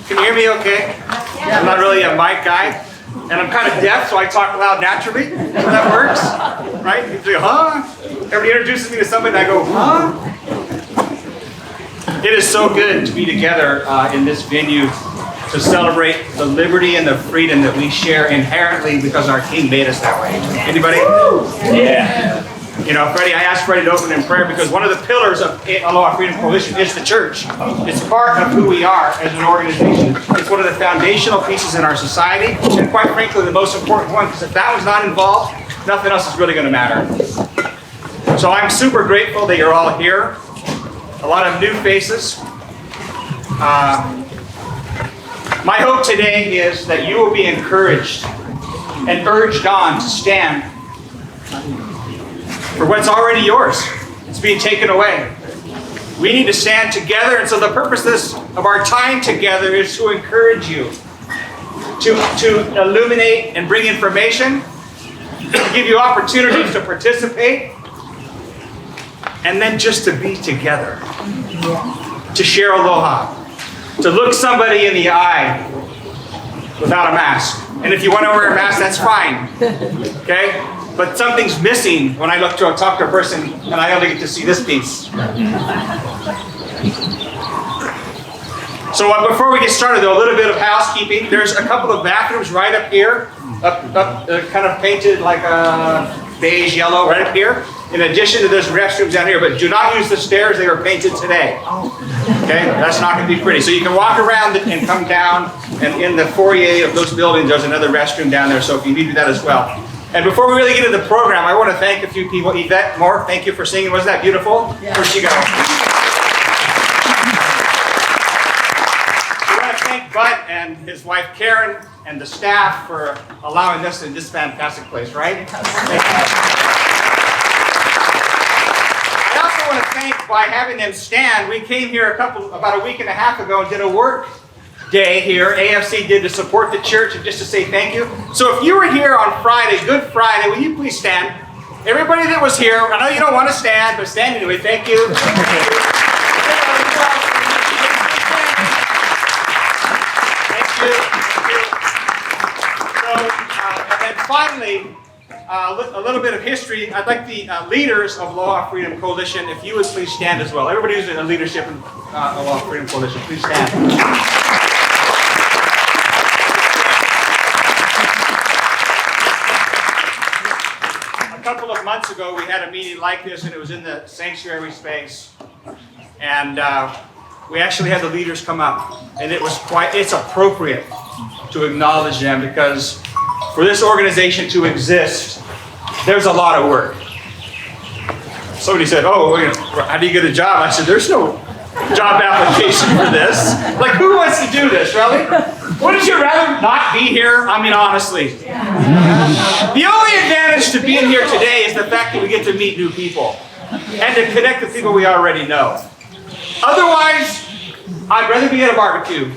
Can you hear me okay? I'm not really a mic guy. And I'm kind of deaf, so I talk loud naturally. So that works, right? You say, huh? Everybody introduces me to somebody and I go, huh? It is so good to be together in this venue to celebrate the liberty and the freedom that we share inherently because our King made us that way. Anybody? Yeah. You know, Freddie, I asked Freddie to open in prayer because one of the pillars of Aloha Freedom Coalition is the church. It's part of who we are as an organization. It's one of the foundational pieces in our society, and quite frankly, the most important one, because if that was not involved, nothing else is really going to matter. So I'm super grateful that you're all here. A lot of new faces. My hope today is that you will be encouraged and urged on to stand for what's already yours. It's being taken away. We need to stand together, and so the purpose of our time together is to encourage you, to illuminate and bring information, to give you opportunities to participate, and then just to be together, to share aloha, to look somebody in the eye without a mask. And if you want to wear a mask, that's fine, okay? But something's missing when I talk to a person and I only get to see this piece. So before we get started, though, a little bit of housekeeping. There's a couple of bathrooms right up here, kind of painted like a beige yellow right up here. In addition to those restrooms down here, but do not use the stairs, they were painted today. Okay, that's not going to be pretty. So you can walk around and come down, and in the foyer of those buildings, there's another restroom down there, so if you need to do that as well. And before we really get into the program, I want to thank a few people. Yvette Moore, thank you for singing. Wasn't that beautiful? Yeah. Where'd she go? We want to thank Bud and his wife Karen and the staff for allowing us in this fantastic place, right? I also want to thank, by having them stand, we came here about a week and a half ago and did a work day here, AFC did, to support the church and just to say thank you. So if you were here on Friday, Good Friday, will you please stand? Everybody that was here, I know you don't want to stand, but stand anyway. Thank you. Thank you. So, and then finally, a little bit of history. I'd like the leaders of Aloha Freedom Coalition, if you would please stand as well. Everybody who's in the leadership of Aloha Freedom Coalition, please stand. A couple of months ago, we had a meeting like this, and it was in the sanctuary space. And we actually had the leaders come up, and it's appropriate to acknowledge them, because for this organization to exist, there's a lot of work. Somebody said, oh, how do you get a job? I said, there's no job application for this. Like, who wants to do this, really? Wouldn't you rather not be here? I mean, honestly. The only advantage to being here today is the fact that we get to meet new people and to connect with people we already know. Otherwise, I'd rather be at a barbecue.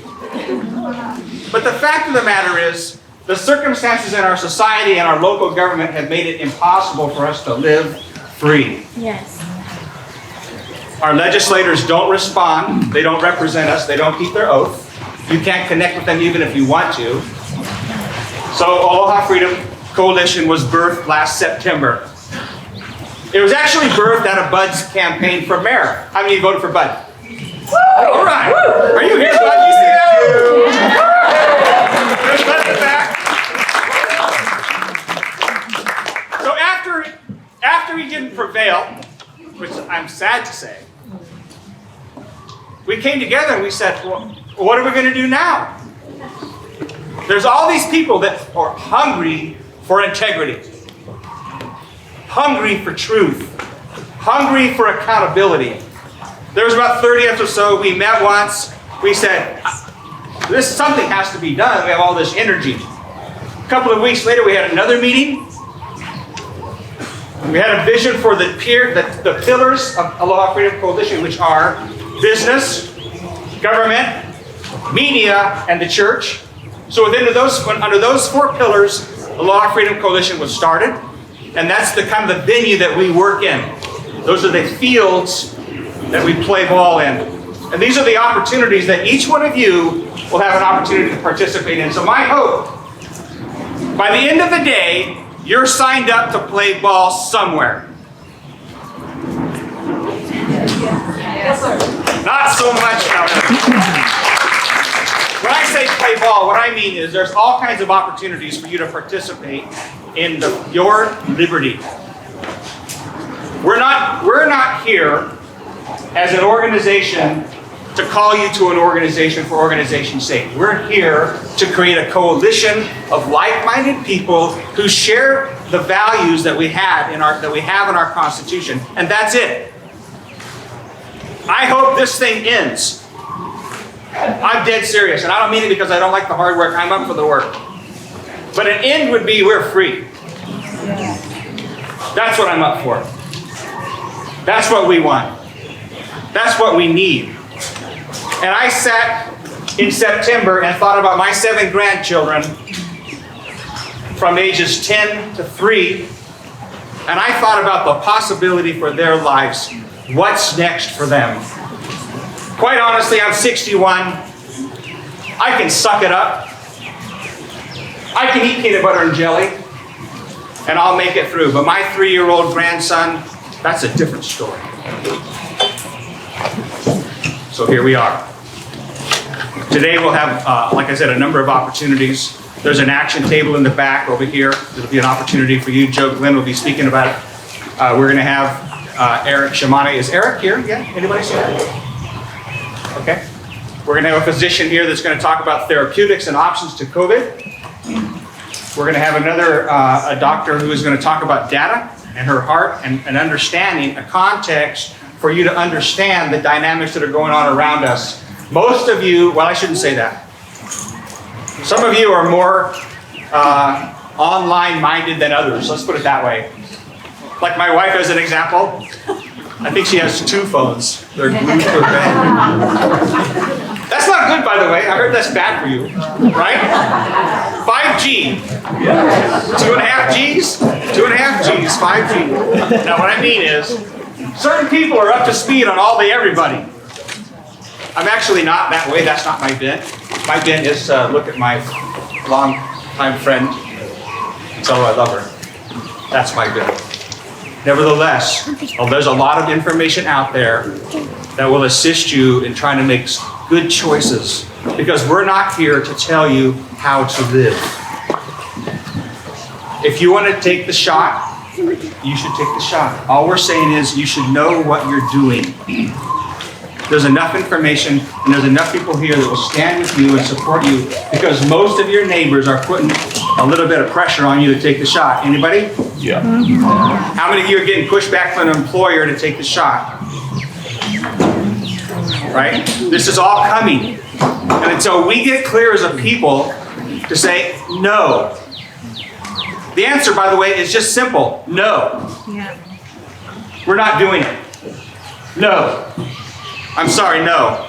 But the fact of the matter is, the circumstances in our society and our local government have made it impossible for us to live free. Yes. Our legislators don't respond. They don't represent us. They don't keep their oath. You can't connect with them even if you want to. So Aloha Freedom Coalition was birthed last September. It was actually birthed out of Bud's campaign for mayor. How many voted for Bud? Woo! All right. Woo! Are you here, Bud? You see that? There's Bud in the back. So after he didn't prevail, which I'm sad to say, we came together and we said, well, what are we going to do now? There's all these people that are hungry for integrity, hungry for truth, hungry for accountability. There was about 30 of us or so. We met once. We said, something has to be done. We have all this energy. A couple of weeks later, we had another meeting. We had a vision for the pillars of Aloha Freedom Coalition, which are business, government, media, and the church. So under those four pillars, Aloha Freedom Coalition was started, and that's the kind of the venue that we work in. Those are the fields that we play ball in. And these are the opportunities that each one of you will have an opportunity to participate in. So my hope, by the end of the day, you're signed up to play ball somewhere. Yes, sir. Not so much now. When I say play ball, what I mean is there's all kinds of opportunities for you to participate in your liberty. We're not here as an organization to call you to an organization for organization's sake. We're here to create a coalition of like-minded people who share the values that we have in our Constitution, and that's it. I hope this thing ends. I'm dead serious, and I don't mean it because I don't like the hard work. I'm up for the work. But an end would be we're free. That's what I'm up for. That's what we want. That's what we need. And I sat in September and thought about my 7 grandchildren from ages 10 to 3, and I thought about the possibility for their lives. What's next for them? Quite honestly, I'm 61. I can suck it up. I can eat peanut butter and jelly, and I'll make it through. But my 3-year-old grandson, that's a different story. So here we are. Today we'll have, like I said, a number of opportunities. There's an action table in the back over here. There'll be an opportunity for you. Joe Glenn will be speaking about it. We're going to have Eric Shimano. Is Eric here? Yeah? Anybody see that? Okay. We're going to have a physician here that's going to talk about therapeutics and options to COVID. We're going to have another a doctor who is going to talk about data and her heart and understanding a context for you to understand the dynamics that are going on around us. Most of you, well, I shouldn't say that. Some of you are more online minded than others. Let's put it that way. Like my wife as an example. I think she has 2 phones. They're glued to her bed. That's not good, by the way. I heard that's bad for you, right? 5G. 2.5 Gs? 2.5 Gs, 5G. Now what I mean is, certain people are up to speed on all the everybody. I'm actually not that way. That's not my bent. My bent is look at my long-time friend. Tell her I love her. That's my bent. Nevertheless, there's a lot of information out there that will assist you in trying to make good choices, because we're not here to tell you how to live. If you want to take the shot, you should take the shot. All we're saying is you should know what you're doing. There's enough information and there's enough people here that will stand with you and support you, because most of your neighbors are putting a little bit of pressure on you to take the shot. Anybody? Yeah. How many of you are getting pushed back from an employer to take the shot? Right? This is all coming. And until we get clear as a people to say no. The answer, by the way, is just simple. No. Yeah. We're not doing it. No. I'm sorry, no.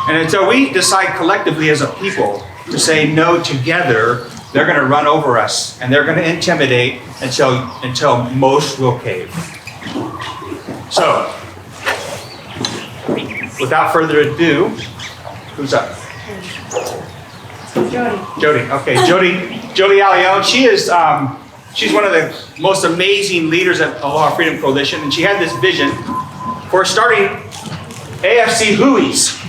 And until we decide collectively as a people to say no together, they're going to run over us and they're going to intimidate until most will cave. So, without further ado, who's up? Jody. Okay, Jody Alione. She is she's one of the most amazing leaders at Aloha Freedom Coalition, and she had this vision for starting AFC Hui's,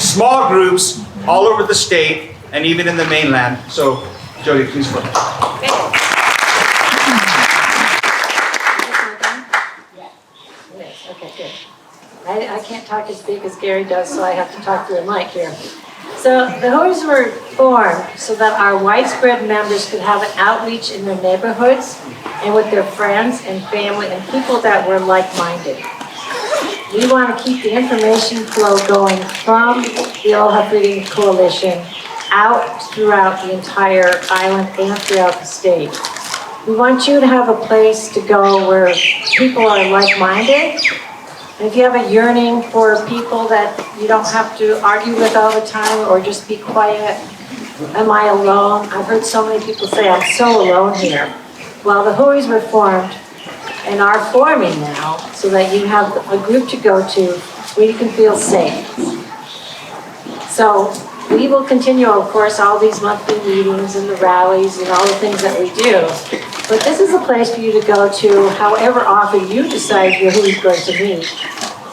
small groups all over the state and even in the mainland. So, Jody, please go. Okay, good. I can't talk as big as Gary does, so I have to talk through a mic here. So the Hui's were formed so that our widespread members could have an outreach in their neighborhoods and with their friends and family and people that were like-minded. We want to keep the information flow going from the Aloha Freedom Coalition out throughout the entire island and throughout the state. We want you to have a place to go where people are like-minded. And if you have a yearning for people that you don't have to argue with all the time or just be quiet, am I alone? I've heard so many people say, I'm so alone here. Well, the Hui's were formed and are forming now so that you have a group to go to where you can feel safe. So we will continue, of course, all these monthly meetings and the rallies and all the things that we do. But this is a place for you to go to however often you decide who is going to meet.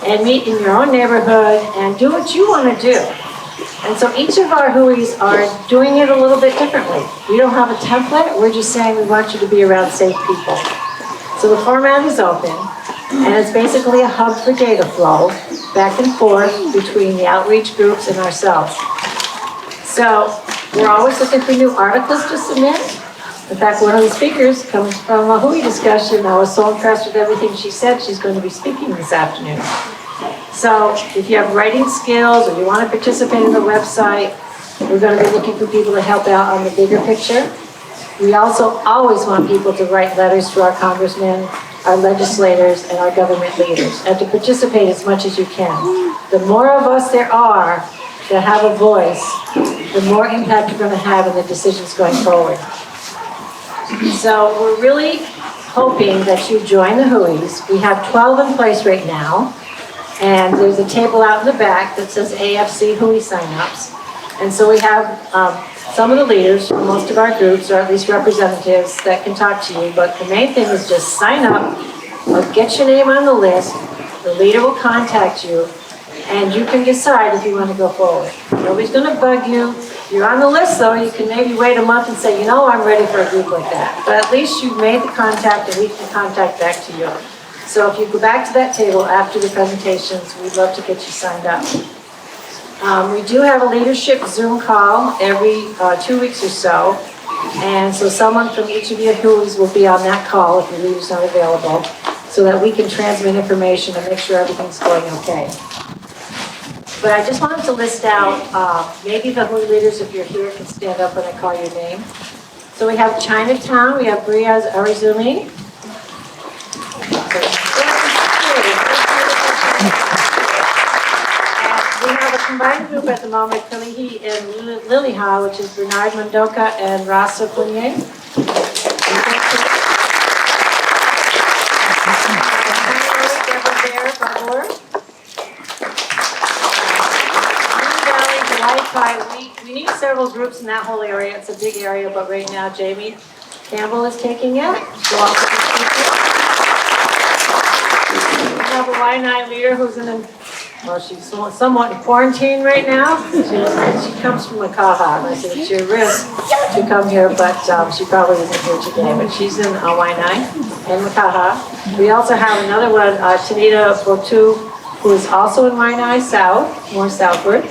And meet in your own neighborhood and do what you want to do. And so each of our hui's are doing it a little bit differently. We don't have a template, we're just saying we want you to be around safe people. So the format is open, and it's basically a hub for data flow, back and forth between the outreach groups and ourselves. So we're always looking for new articles to submit. In fact, one of the speakers comes from a hui discussion. I was so impressed with everything she said. She's going to be speaking this afternoon. So if you have writing skills or you want to participate in the website, we're going to be looking for people to help out on the bigger picture. We also always want people to write letters to our congressmen, our legislators, and our government leaders, and to participate as much as you can. The more of us there are that have a voice, the more impact you're going to have in the decisions going forward. So we're really hoping that you join the hui's. We have 12 in place right now. And there's a table out in the back that says AFC hui signups. And so we have some of the leaders from most of our groups, or at least representatives, that can talk to you. But the main thing is just sign up, or get your name on the list. The leader will contact you, and you can decide if you want to go forward. Nobody's going to bug you. You're on the list, though. You can maybe wait a month and say, you know, I'm ready for a group like that. But at least you've made the contact, and we can contact back to you. So if you go back to that table after the presentations, we'd love to get you signed up. We do have a leadership Zoom call every 2 weeks or so. And so someone from each of your hui's will be on that call if your leader's not available, so that we can transmit information and make sure everything's going okay. But I just wanted to list out, maybe the hui leaders, if you're here, can stand up when I call your name. So we have Chinatown, we have Briaz Arizumi. We have a combined group at the moment, Kalihi and Liliha, which is Bernard Mondoka and Rasa Punier. We need several groups in that whole area. It's a big area, but right now Jamie Campbell is taking it. She'll also be speaking. We have a Y9 leader who's she's somewhat in quarantine right now. She comes from Makaha, and I said it's your risk to come here, but she probably isn't here today. But she's in Y9 in Makaha. We also have another one, Tanita Botu, who is also in Y9 South, more southward.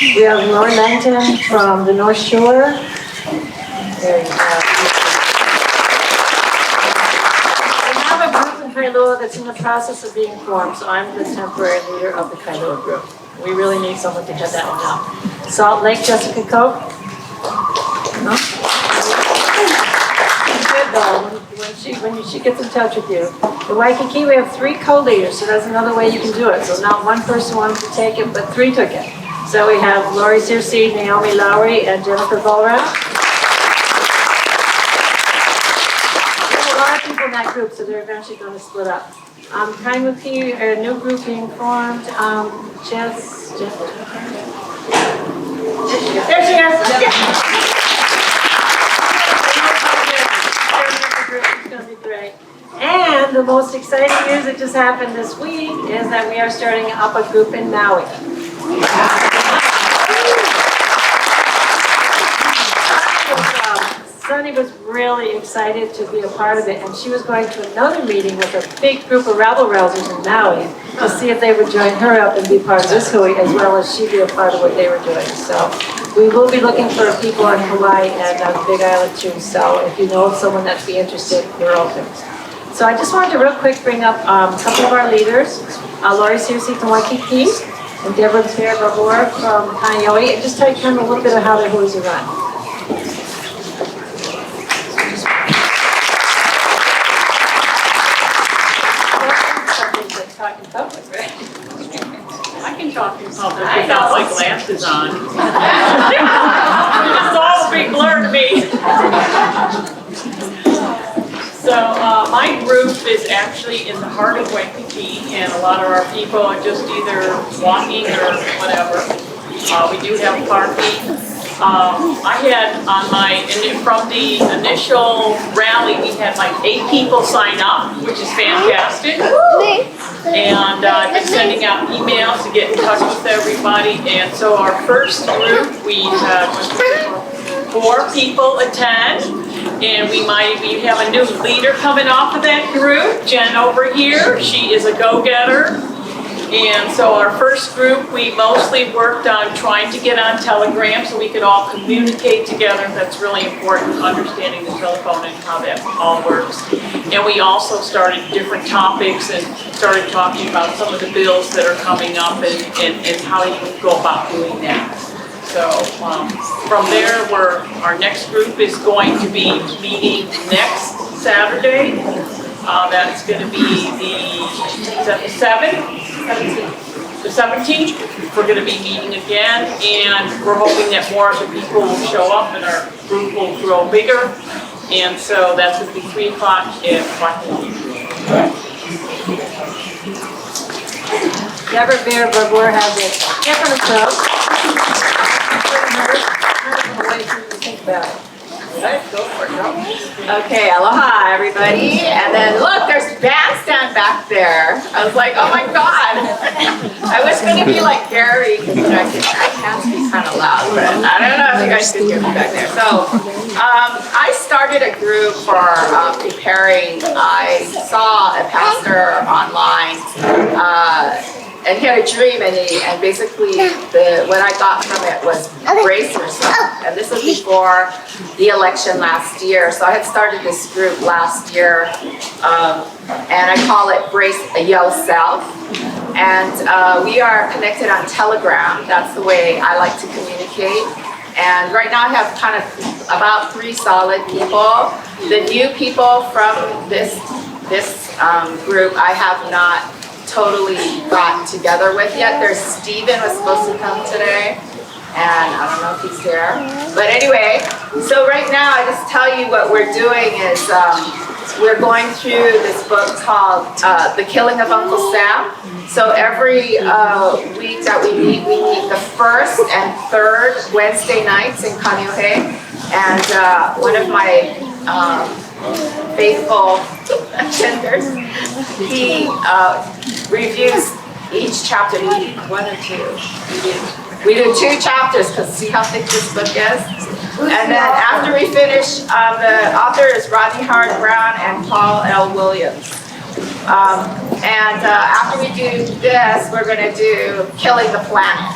We have Lauren Langton from the North Shore. There you go. Kailua that's in the process of being formed, so I'm the temporary leader of the Kailua group. We really need someone to head that one up. Salt Lake, Jessica Cope. No? She's good though, when she gets in touch with you. The Waikiki, we have 3 co-leaders, so that's another way you can do it. So not one person wanted to take it, but 3 took it. So we have Lori Searcy, Naomi Lowry, and Jennifer Volrath. In that group, so they're eventually going to split up. Kaimuki, a new group being formed. Jess. There she is. It's going to be great. And the most exciting news that just happened this week is that we are starting up a group in Maui. Sunny was really excited to be a part of it, and she was going to another meeting with a big group of rabble-rousers in Maui to see if they would join her up and be part of this hui, as well as she be a part of what they were doing. So we will be looking for people in Hawaii and on Big Island too. So if you know of someone that'd be interested, we're open. So I just wanted to real quick bring up a couple of our leaders, Lori Searcy from Waikiki and Deborah Babor from Kaneohe, and just tell you kind of a little bit of how their huis are run. Talk in public, right? I can talk in public without my glasses on. It's all a big blur to me. So My group is actually in the heart of Waikiki, and a lot of our people are just either walking or whatever. We do have parking. I had on from the initial rally, we had like 8 people sign up, which is fantastic. And just sending out emails to get in touch with everybody. And so our first group, we had 4 people attend. And we have a new leader coming off of that group, Jen over here. She is a go-getter. And so our first group, we mostly worked on trying to get on Telegram so we could all communicate together. That's really important, understanding the telephone and how that all works. And we also started different topics and started talking about some of the bills that are coming up and how you can go about doing that. So from there, our next group is going to be meeting next Saturday. That's going to be the 7th? The 17th. We're going to be meeting again, and we're hoping that more of the people will show up and our group will grow bigger. And so that's going to be 3 o'clock at Waikiki. Deborah Beer Babur has a different approach. Think about it. Okay, aloha everybody. And then look, there's bandstand back there. I was like, oh my God. I was gonna be like Gary, because I can be kind of loud, but I don't know if you guys can hear me back there. So I started a group for preparing. I saw a pastor online and he had a dream, and basically what I got from it was brace yourself. And this was before the election last year. So I had started this group last year, and I call it Brace Yourself. And we are connected on Telegram. That's the way I like to communicate. And right now I have kind of about 3 solid people. The new people from this group I have not totally got together with yet. There's Steven was supposed to come today, and I don't know if he's there. But anyway, so right now I just tell you what we're doing is we're going through this book called The Killing of Uncle Sam. So every week that we meet the 1st and 3rd Wednesday nights in Kaneohe. And one of my faithful attenders, he reviews each chapter. We do 1 or 2. We do 2 chapters because see how thick this book is? And then after we finish, the author is Rodney Howard Brown and Paul L. Williams. After we do this, we're going to do Killing the Planet.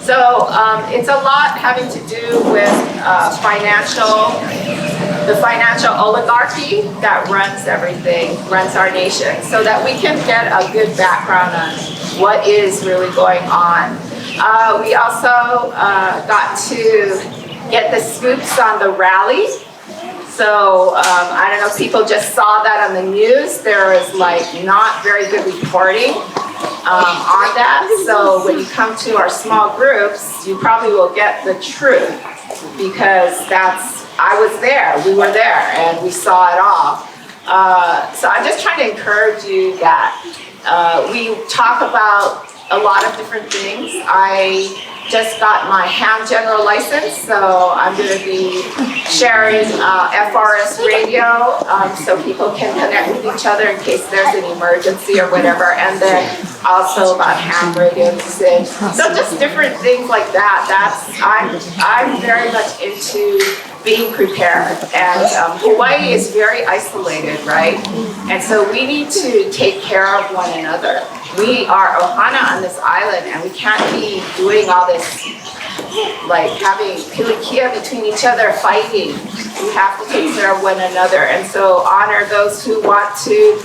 So it's a lot having to do with the financial oligarchy that runs everything, runs our nation, so that we can get a good background on what is really going on. We also got to get the scoops on the rally. So I don't know if people just saw that on the news. There is like not very good reporting on that. So when you come to our small groups, you probably will get the truth, because I was there, we were there, and we saw it all. So I'm just trying to encourage you that we talk about a lot of different things. I just got my ham general license, so I'm going to be sharing FRS radio so people can connect with each other in case there's an emergency or whatever, and then also about ham radio usage. So just different things like that. I'm very much into being prepared, and Hawaii is very isolated, right? And so we need to take care of one another. We are ohana on this island, and we can't be doing all this, like having pilikia between each other, fighting. We have to take care of one another, and so honor those who want to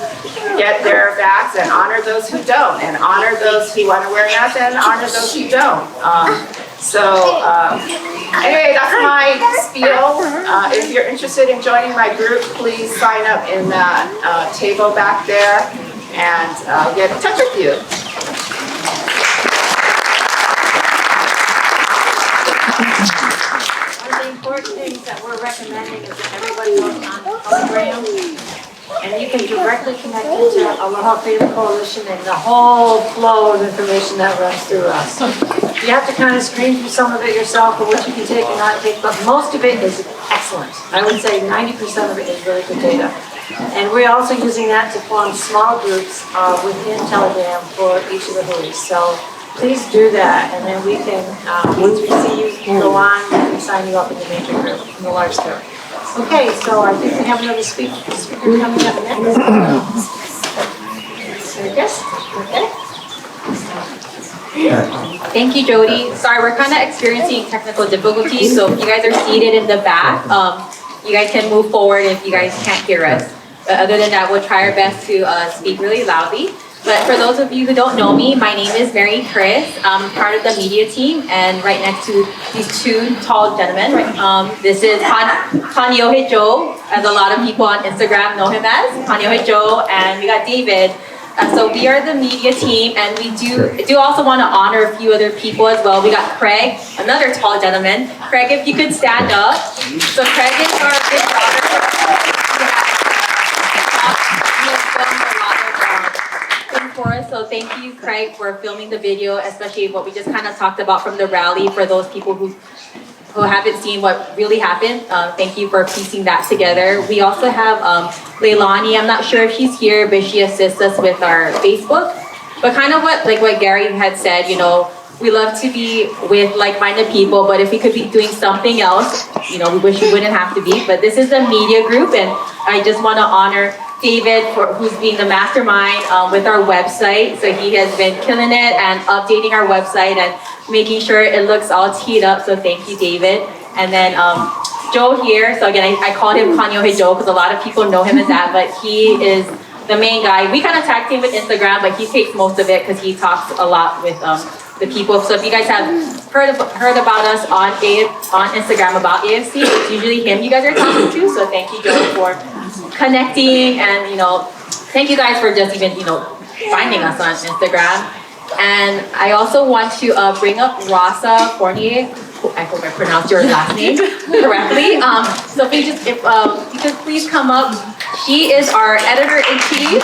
get their vax, and honor those who don't, and honor those who want to wear masks, and honor those who don't. Anyway, that's my spiel. If you're interested in joining my group, please sign up in that table back there, and I'll get in touch with you. One of the important things that we're recommending is that everybody goes on the program. And you can directly connect into Aloha Freedom Coalition and the whole flow of information that runs through us. You have to kind of screen through some of it yourself for what you can take and not take, but most of it is excellent. I would say 90% of it is really good data. And we're also using that to form small groups within Telegram for each of the hoodies. So please do that, and then we can, once we see you go on, we can sign you up in the major group, in the large group. Okay, so I think we have another speaker coming up next. Yes, okay. Thank you, Jody. Sorry, we're kind of experiencing technical difficulties, so if you guys are seated in the back, you guys can move forward if you guys can't hear us. But other than that, we'll try our best to speak really loudly. But for those of you who don't know me, my name is Mary Chris. I'm part of the media team, and right next to these two tall gentlemen, right, this is Kanyohe Joe, as a lot of people on Instagram know him as, Kanyohe Joe, and we got David. So we are the media team, and we do also want to honor a few other people as well. We got Craig, another tall gentleman. Craig, if you could stand up. So Craig is our big brother. For us, so thank you, Craig, for filming the video, especially what we just kind of talked about from the rally for those people who haven't seen what really happened. Thank you for piecing that together. We also have Leilani. I'm not sure if she's here, but she assists us with our Facebook. But kind of what Gary had said, you know, we love to be with like-minded people, but if we could be doing something else, you know, we wish we wouldn't have to be. But this is a media group, and I just want to honor David, who's being the mastermind with our website. So he has been killing it and updating our website and making sure it looks all teed up. So thank you, David. And then Joe here. So again, I called him Kanyohe Joe because a lot of people know him as that, but he is the main guy. We kind of tag team with Instagram, but he takes most of it because he talks a lot with the people. So if you guys have heard about us on Instagram about AFC, it's usually him you guys are talking to. So thank you, Joe, for connecting, and you know, thank you guys for just even, you know, finding us on Instagram. And I also want to bring up Rasa Fournier. I hope I pronounced your last name correctly. So if you could please come up. She is our editor-in-chief.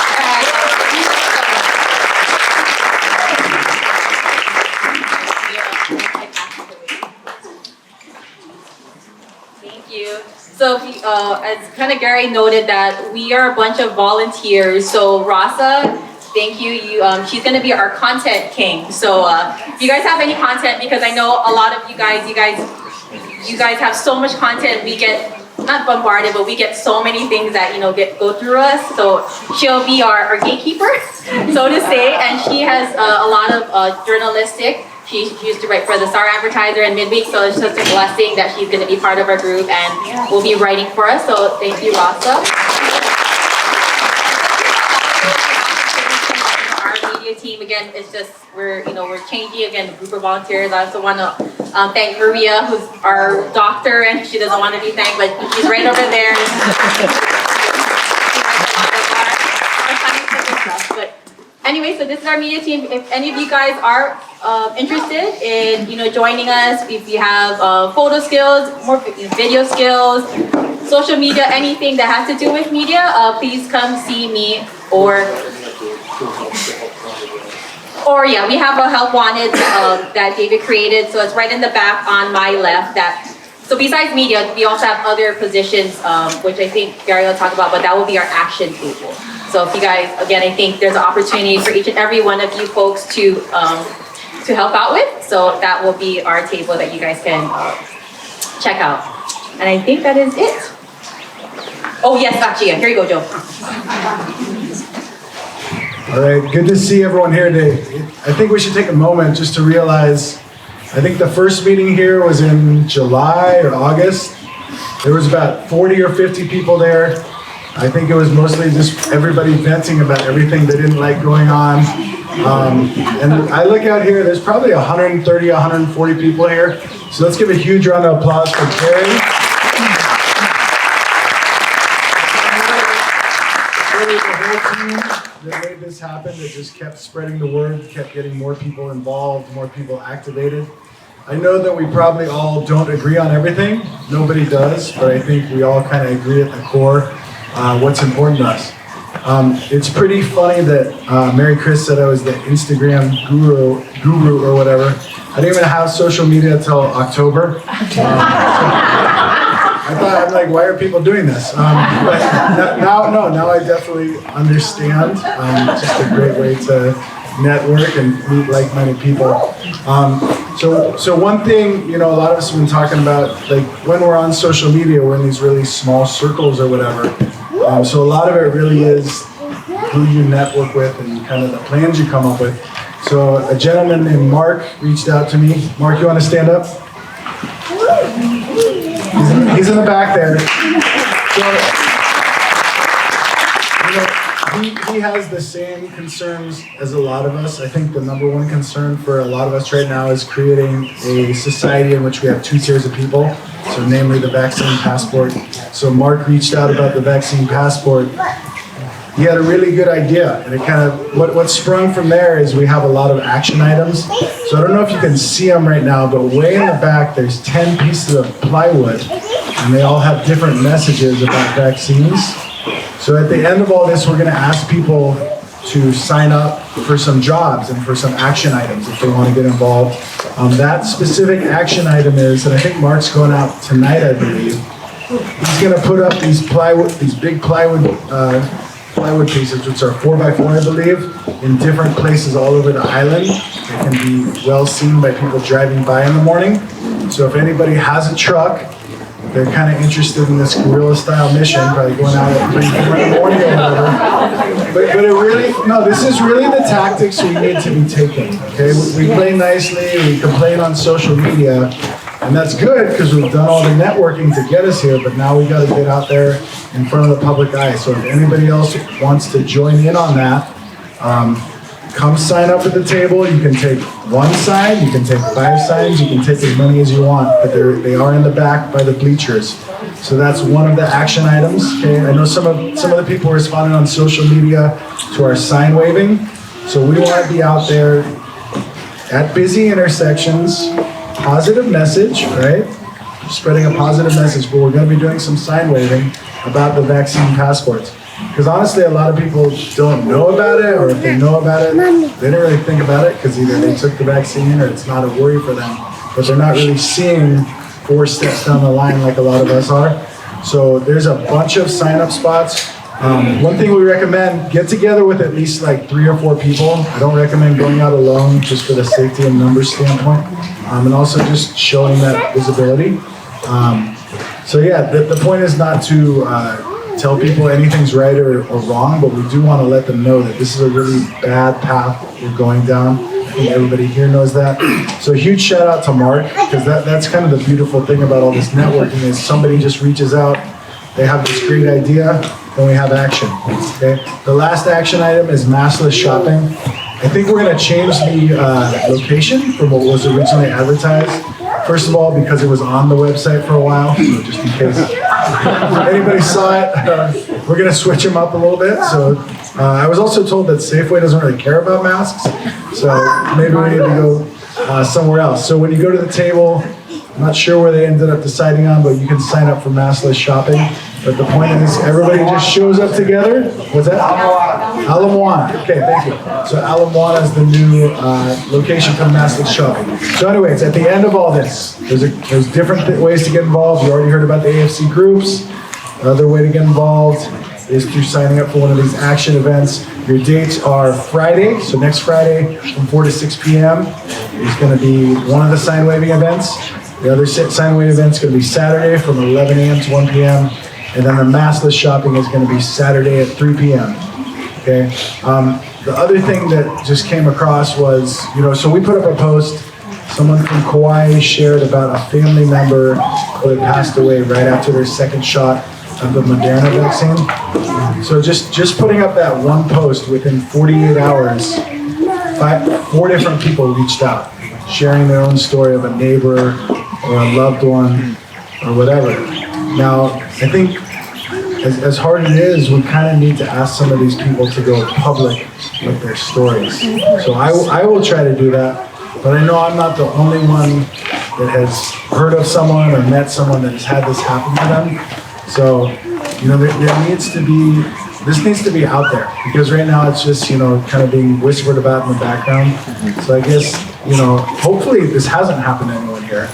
Thank you. So as kind of Gary noted that we are a bunch of volunteers. So Rasa, thank you. She's going to be our content king. So if you guys have any content, because I know a lot of you guys have so much content. We get not bombarded, but we get so many things that, you know, go through us. So she'll be our gatekeeper, so to say. And she has a lot of journalistic. She used to write for the Star Advertiser and Midweek, so it's just a blessing that she's going to be part of our group and will be writing for us. So thank you, Rasa. Our media team, again, it's just we're changing again. A group of volunteers. I also want to thank Maria, who's our doctor, and she doesn't want to be thanked, but she's right over there. But anyway, so this is our media team. If any of you guys are interested in, you know, joining us, if you have photo skills, more video skills, social media, anything that has to do with media, please come see me or yeah, we have a help wanted that David created. So it's right in the back on my left. So besides media, we also have other positions, which I think Gary will talk about, but that will be our action table. So if you guys, again, I think there's an opportunity for each and every one of you folks to help out with. So that will be our table that you guys can check out. And I think that is it. Oh yes, actually, yeah. Here you go, Joe. All right, good to see everyone here today. I think we should take a moment just to realize, I think the first meeting here was in July or August. There was about 40 or 50 people there. I think it was mostly just everybody venting about everything they didn't like going on. And I look out here, there's probably 130, 140 people here. So let's give a huge round of applause for Terry. The whole team that made this happen, that just kept spreading the word, kept getting more people involved, more people activated. I know that we probably all don't agree on everything. Nobody does, but I think we all kind of agree at the core what's important to us. It's pretty funny that Mary Chris said I was the Instagram guru or whatever. I didn't even have social media until October. I thought, I'm like, why are people doing this? But now I definitely understand. It's just a great way to network and meet like-minded people. So one thing, a lot of us have been talking about, like when we're on social media, we're in these really small circles or whatever. So a lot of it really is who you network with and kind of the plans you come up with. So a gentleman named Mark reached out to me. Mark, you want to stand up? He's in the back there. So, he has the same concerns as a lot of us. I think the number one concern for a lot of us right now is creating a society in which we have two tiers of people. So namely the vaccine passport. So Mark reached out about the vaccine passport. He had a really good idea, and it kind of, what sprung from there is we have a lot of action items. So I don't know if you can see them right now, but way in the back, there's 10 pieces of plywood, and they all have different messages about vaccines. So at the end of all this, we're gonna ask people to sign up for some jobs and for some action items if they wanna get involved. That specific action item is, and I think Mark's going out tonight, I believe, he's gonna put up these big plywood pieces, which are 4x4, I believe, in different places all over the island. They can be well seen by people driving by in the morning. So if anybody has a truck, they're kind of interested in this guerrilla-style mission, probably going out at 3 in the morning or whatever. But it really, no, this is really the tactics we need to be taking, okay? We play nicely, we complain on social media, and that's good because we've done all the networking to get us here, but now we got to get out there in front of the public eye. So if anybody else wants to join in on that, come sign up at the table. You can take one sign, you can take 5 signs, you can take as many as you want, but they are in the back by the bleachers. So that's one of the action items. Okay, I know some of the people responded on social media to our sign waving. So we want to be out there at busy intersections. Positive message, right? Spreading a positive message, but we're going to be doing some sign waving about the vaccine passports. Because honestly, a lot of people don't know about it, or if they know about it, they don't really think about it because either they took the vaccine or it's not a worry for them. But they're not really seeing 4 steps down the line like a lot of us are. So there's a bunch of sign-up spots. One thing we recommend, get together with at least like 3 or 4 people. I don't recommend going out alone just for the safety and numbers standpoint. And also just showing that visibility. So yeah, the point is not to tell people anything's right or wrong, but we do want to let them know that this is a really bad path we're going down. I think everybody here knows that. So a huge shout out to Mark, because that's kind of the beautiful thing about all this networking is somebody just reaches out, they have this great idea, then we have action, okay? The last action item is maskless shopping. I think we're gonna change the location from what was originally advertised. First of all, because it was on the website for a while, so just in case anybody saw it, we're gonna switch them up a little bit. So I was also told that Safeway doesn't really care about masks, so maybe we need to go somewhere else. So when you go to the table, I'm not sure where they ended up deciding on, but you can sign up for maskless shopping. But the point is, everybody just shows up together. What's that? Ala Moana. Okay, thank you. So Ala Moana is the new location for maskless shopping. So anyways, at the end of all this, there's different ways to get involved. You already heard about the AFC groups. Another way to get involved is through signing up for one of these action events. Your dates are Friday, so next Friday from 4 to 6 p.m. is going to be one of the sign waving events. The other sign waving event is going to be Saturday from 11 a.m. to 1 p.m. And then the maskless shopping is going to be Saturday at 3 p.m. Okay. The other thing that just came across was, so we put up a post. Someone from Kauai shared about a family member who had passed away right after their second shot of the Moderna vaccine. So just putting up that one post within 48 hours, 4 different people reached out, sharing their own story of a neighbor or a loved one or whatever. Now, I think as hard as it is, we kind of need to ask some of these people to go public with their stories. So I will try to do that, but I know I'm not the only one that has heard of someone or met someone that has had this happen to them. So you know, there needs to be, this needs to be out there, because right now it's just, you know, kind of being whispered about in the background. So I guess, you know, hopefully this hasn't happened to anyone here.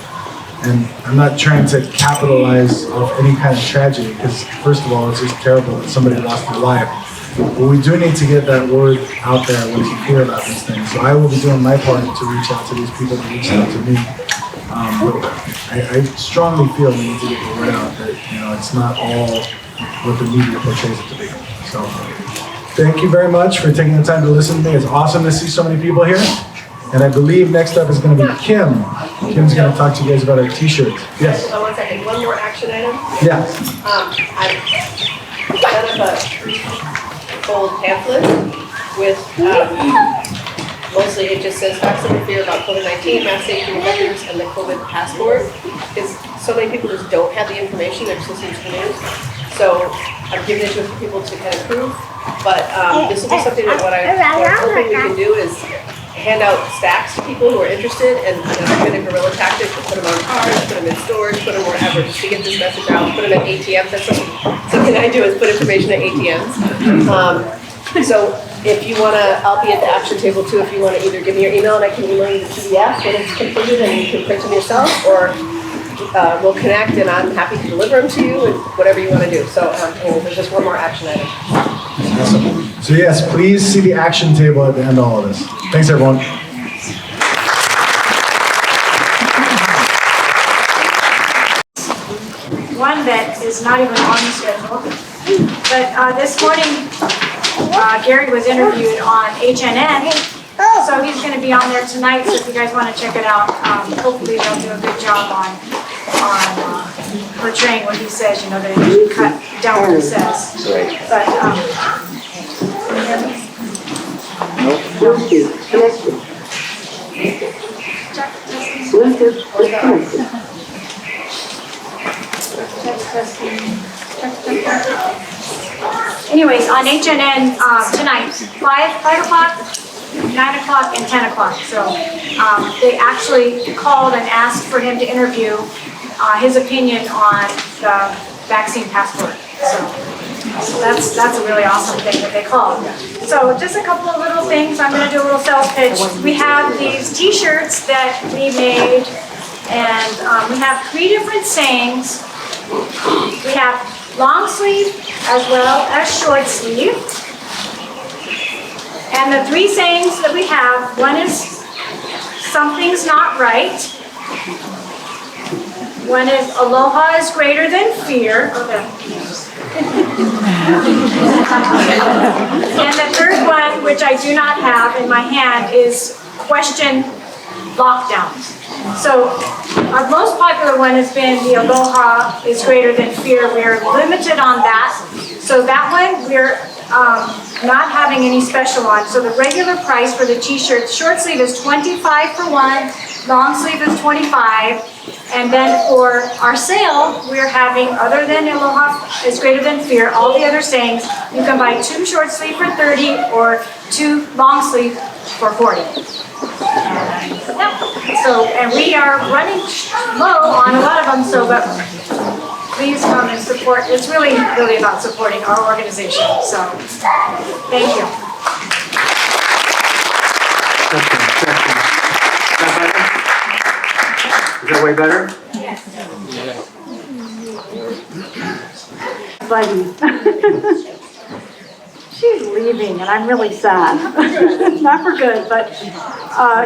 And I'm not trying to capitalize off any kind of tragedy, because first of all, it's just terrible that somebody lost their life. But we do need to get that word out there when you hear about these things. So I will be doing my part to reach out to these people that reached out to me. But I strongly feel we need to get the word out that, you know, it's not all what the media portrays it to be. So thank you very much for taking the time to listen to me. It's awesome to see so many people here. And I believe next up is going to be Kim. Kim's going to talk to you guys about our t-shirts. Yes? One second, one more action item. Yes. I've done up a three-fold pamphlet with, mostly it just says facts and fear about COVID-19, mass safety measures, and the COVID passport. Because so many people just don't have the information, they're just listening to the news. So I've given it to a few people to kind of prove. But this will be something that what I'm hoping we can do is hand out stacks to people who are interested, and I've been a guerrilla tactic to put them on cars, put them in stores, put them wherever, just to get this message out, put them at ATMs. That's something I do, is put information at ATMs. So if you want to, I'll be at the action table too, if you want to either give me your email and I can email you the PDF when it's completed and you can print them yourself, or we'll connect and I'm happy to deliver them to you, and whatever you want to do. So anyway, there's just one more action item. Awesome. So yes, please see the action table at the end of all of this. Thanks, everyone. One that is not even on the schedule, but this morning Gary was interviewed on HNN, so he's going to be on there tonight. So if you guys want to check it out, hopefully they'll do a good job on portraying what he says. You know, they usually cut down what he says. But anyways, on HNN tonight, 5 o'clock, 9 o'clock, and 10 o'clock. So they actually called and asked for him to interview his opinion on the vaccine passport. So that's a really awesome thing that they called. So just a couple of little things. I'm going to do a little sales pitch. We have these t-shirts that we made, and we have 3 different sayings. We have long sleeve as well as short sleeve. And the 3 sayings that we have, one is something's not right. One is aloha is greater than fear. And the third one, which I do not have in my hand, is question lockdowns. So our most popular one has been the aloha is greater than fear. We're limited on that. So that one we're not having any special on. So the regular price for the t-shirts, short sleeve is $25 for one, long sleeve is $25. And then for our sale, we're having, other than aloha is greater than fear, all the other sayings, you can buy 2 short sleeve for $30 or 2 long sleeve for $40. Yep. So, and we are running low on a lot of them, so but please come and support. It's really about supporting our organization. So, thank you. Is that way better? Yes. Buddy. She's leaving, and I'm really sad. Not for good, but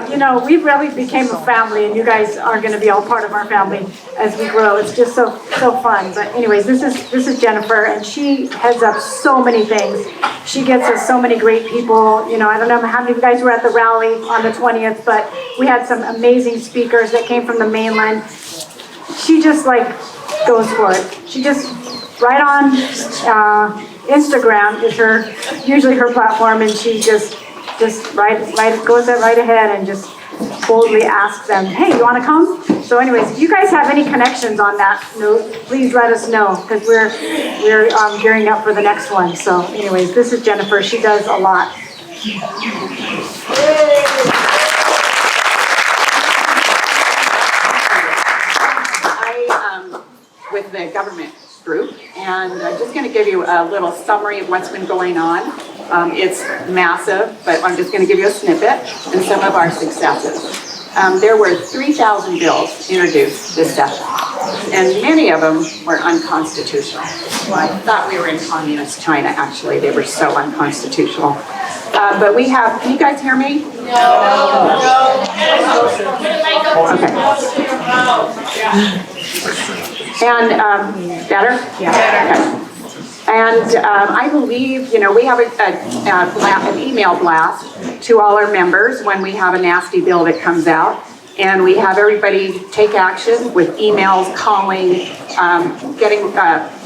you know, we really became a family, and you guys are going to be all part of our family as we grow. It's just so fun. But anyways, this is Jennifer, and she heads up so many things. She gets us so many great people. You know, I don't know how many of you guys were at the rally on the 20th, but we had some amazing speakers that came from the mainland. She just like goes for it. She just right on Instagram is usually her platform, and she just goes right ahead and just boldly asks them, hey, you want to come? So anyways, if you guys have any connections on that note, please let us know, because we're gearing up for the next one. So anyways, this is Jennifer. She does a lot. With the government. group, and I'm just going to give you a little summary of what's been going on. It's massive, but I'm just going to give you a snippet and some of our successes. There were 3,000 bills introduced this session, and many of them were unconstitutional. Well, I thought we were in communist China, actually. They were so unconstitutional. But we have, can you guys hear me? No. Okay. And better? Yeah. Okay. And I believe, we have an email blast to all our members when we have a nasty bill that comes out. And we have everybody take action with emails, calling, getting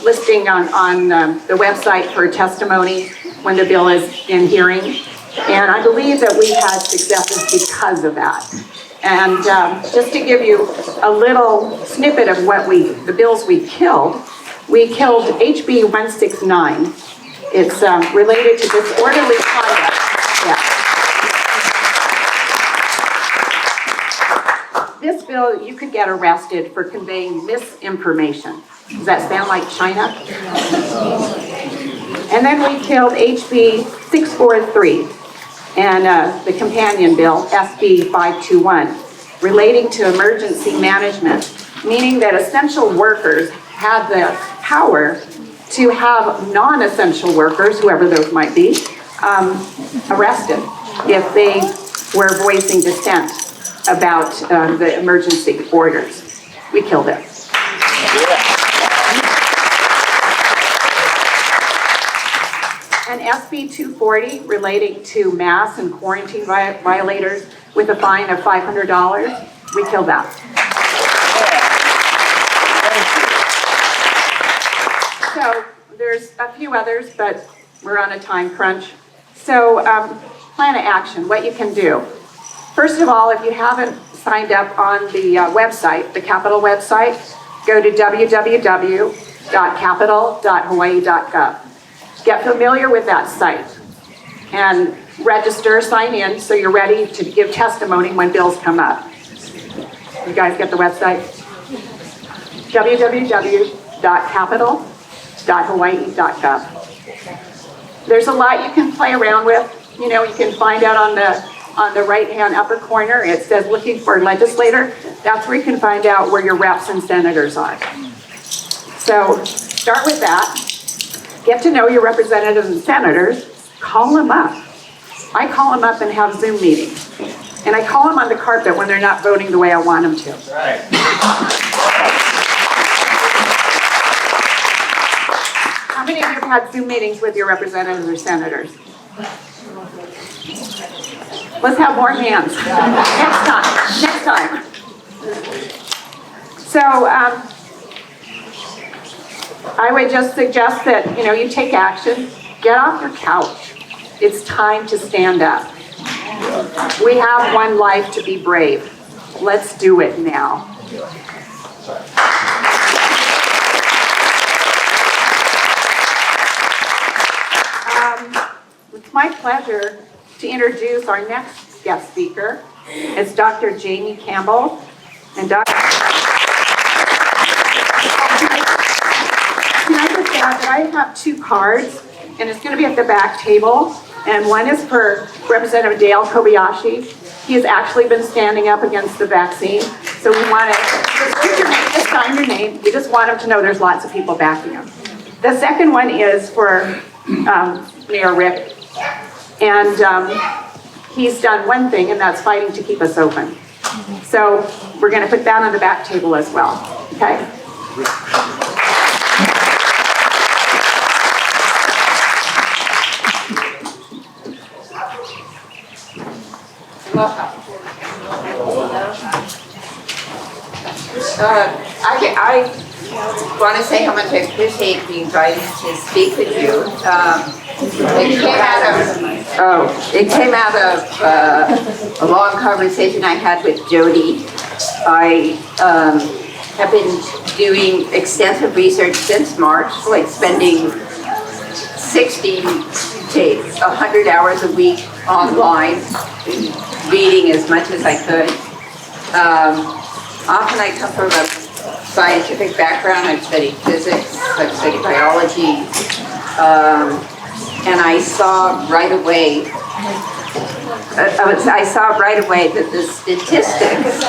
listing on the website for testimony when the bill is in hearing. And I believe that we had successes because of that. And just to give you a little snippet of what the bills we killed HB 169. It's related to disorderly conduct. Yeah. This bill, you could get arrested for conveying misinformation. Does that sound like China? And then we killed HB 643 and the companion bill, SB 521, relating to emergency management, meaning that essential workers had the power to have non-essential workers, whoever those might be, arrested if they were voicing dissent about the emergency orders. We killed it. And SB 240 relating to mask and quarantine violators with a fine of $500, we killed that. So there's a few others, but we're on a time crunch. So plan of action, what you can do. First of all, if you haven't signed up on the website, the Capitol website, go to www.capitol.hawaii.gov. Get familiar with that site and register, sign in so you're ready to give testimony when bills come up. You guys get the website? www.capitol.hawaii.gov. There's a lot you can play around with. You can find out on the right-hand upper corner, it says looking for legislator. That's where you can find out where your reps and senators are. So start with that. Get to know your representatives and senators. Call them up. I call them up and have Zoom meetings. And I call them on the carpet when they're not voting the way I want them to. Right. How many of you have had Zoom meetings with your representatives or senators? Let's have more hands. Next time. So I would just suggest that, you take action. Get off your couch. It's time to stand up. We have one life to be brave. Let's do it now. It's my pleasure to introduce our next guest speaker. It's Dr. Jamie Campbell. And Can I just add that I have 2 cards, and it's going to be at the back table. And one is for Representative Dale Kobayashi. He has actually been standing up against the vaccine. So we want to just sign your name. We just want him to know there's lots of people backing him. The second one is for Mayor Rick. And he's done one thing, and that's fighting to keep us open. So we're going to put that on the back table as well. Okay? Aloha. I want to say how much I appreciate being invited to speak with you. It came out of a long conversation I had with Jody. I have been doing extensive research since March, like spending 60 to 100 hours a week online, reading as much as I could. Often I come from a scientific background. I've studied physics, I've studied biology, and I saw right away that the statistics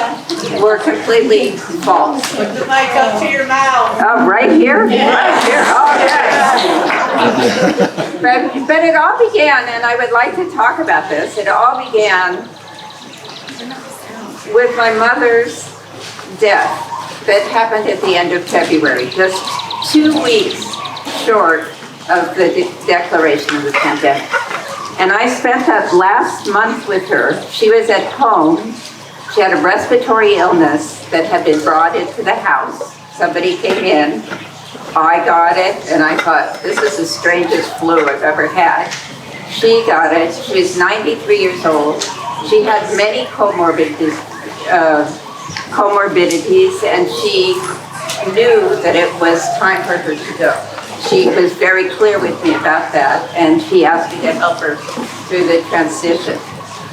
were completely false. Put the mic up to your mouth. Oh, right here? Yeah. Right here. Oh, yes. But it all began, and I would like to talk about this. It all began with my mother's death that happened at the end of February, just 2 weeks short of the declaration of the pandemic. And I spent that last month with her. She was at home. She had a respiratory illness that had been brought into the house. Somebody came in, I got it, and I thought, this is the strangest flu I've ever had. She got it. She was 93 years old. She had many comorbidities, and she knew that it was time for her to go. She was very clear with me about that, and she asked me to help her through the transition.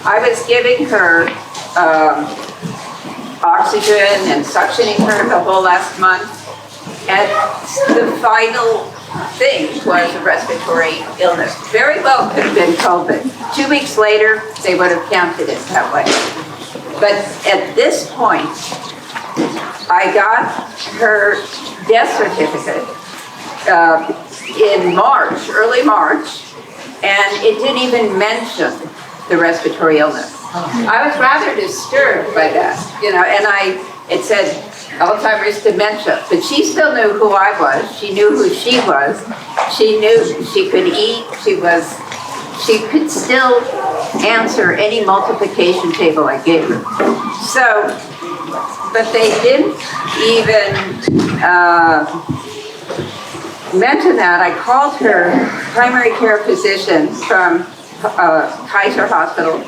I was giving her oxygen and suctioning her the whole last month, and the final thing was a respiratory illness. Very well could have been COVID. 2 weeks later, they would have counted it that way. But at this point, I got her death certificate in March, early March, and it didn't even mention the respiratory illness. I was rather disturbed by that, and it said Alzheimer's dementia, but she still knew who I was. She knew who she was. She knew she could eat. She could still answer any multiplication table I gave her. So, but they didn't even mention that. I called her primary care physician from Kaiser Hospital,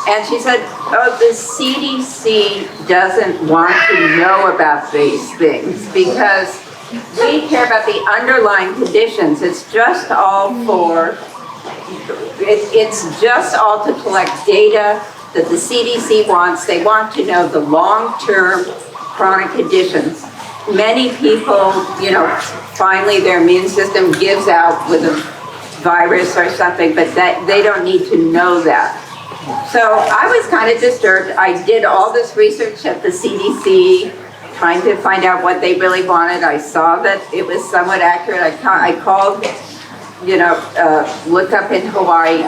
and she said, oh, the CDC doesn't want to know about these things because we care about the underlying conditions. It's just all to collect data that the CDC wants. They want to know the long-term chronic conditions. Many people, finally their immune system gives out with a virus or something, but they don't need to know that. So I was kind of disturbed. I did all this research at the CDC, trying to find out what they really wanted. I saw that it was somewhat accurate. I called, looked up in Hawaii.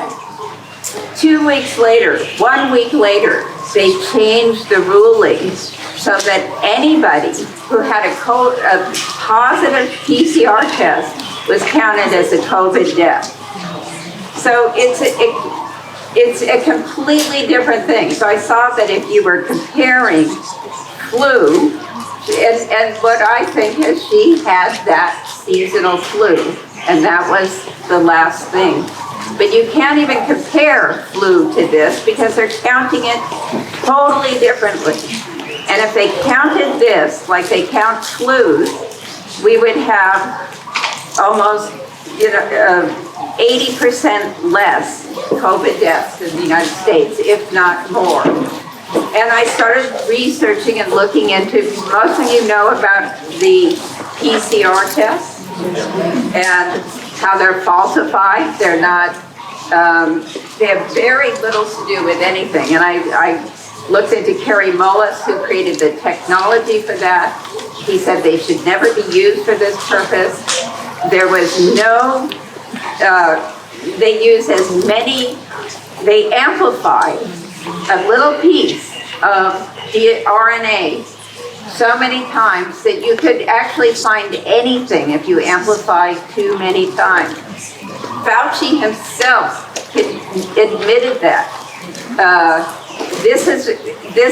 2 weeks later, 1 week later, they changed the ruling so that anybody who had a positive PCR test was counted as a COVID death. So it's a completely different thing. So I saw that if you were comparing flu, and what I think is she had that seasonal flu, and that was the last thing. But you can't even compare flu to this because they're counting it totally differently. And if they counted this like they count flus, we would have almost 80% less COVID deaths in the United States, if not more. And I started researching and looking into, most of you know about the PCR tests and how they're falsified. They're not, they have very little to do with anything. And I looked into Kerry Mullis, who created the technology for that. He said they should never be used for this purpose. There was no, they use as many, they amplify a little piece of the RNA so many times that you could actually find anything if you amplify too many times. Fauci himself admitted that. This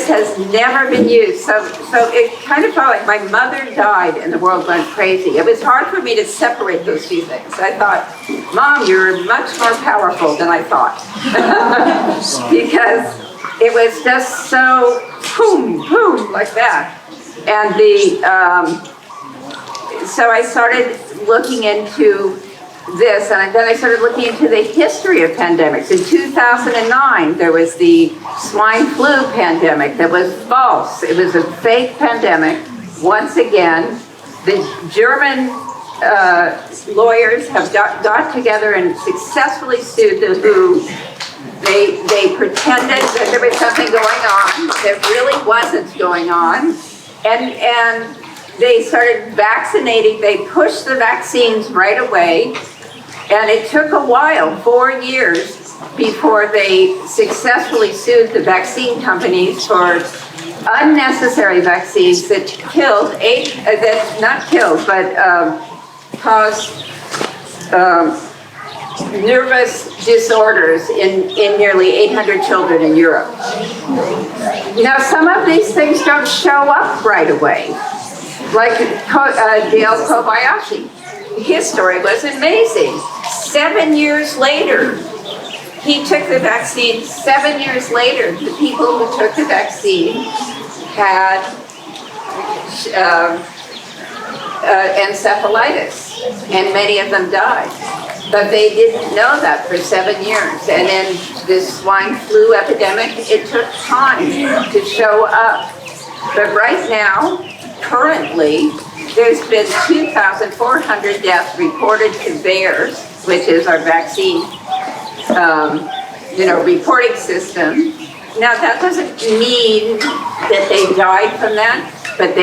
has never been used. So it kind of felt like my mother died and the world went crazy. It was hard for me to separate those two things. I thought, Mom, you're much more powerful than I thought. Because it was just so boom, boom, like that. And so I started looking into this, and then I started looking into the history of pandemics. In 2009, there was the swine flu pandemic that was false. It was a fake pandemic. once again, the German lawyers have got together and successfully sued the WHO. They pretended that there was something going on that really wasn't going on. And they started vaccinating. They pushed the vaccines right away. And it took a while, 4 years, before they successfully sued the vaccine companies for unnecessary vaccines that killed caused nervous disorders in nearly 800 children in Europe. Now, some of these things don't show up right away, like Dale Kobayashi. His story was amazing. 7 years later, he took the vaccine. 7 years later, the people who took the vaccine had encephalitis, and many of them died. But they didn't know that for 7 years. And then this swine flu epidemic, it took time to show up. But right now, currently, there's been 2,400 deaths reported to bears, which is our vaccine, reporting system. Now, that doesn't mean that they died from that, but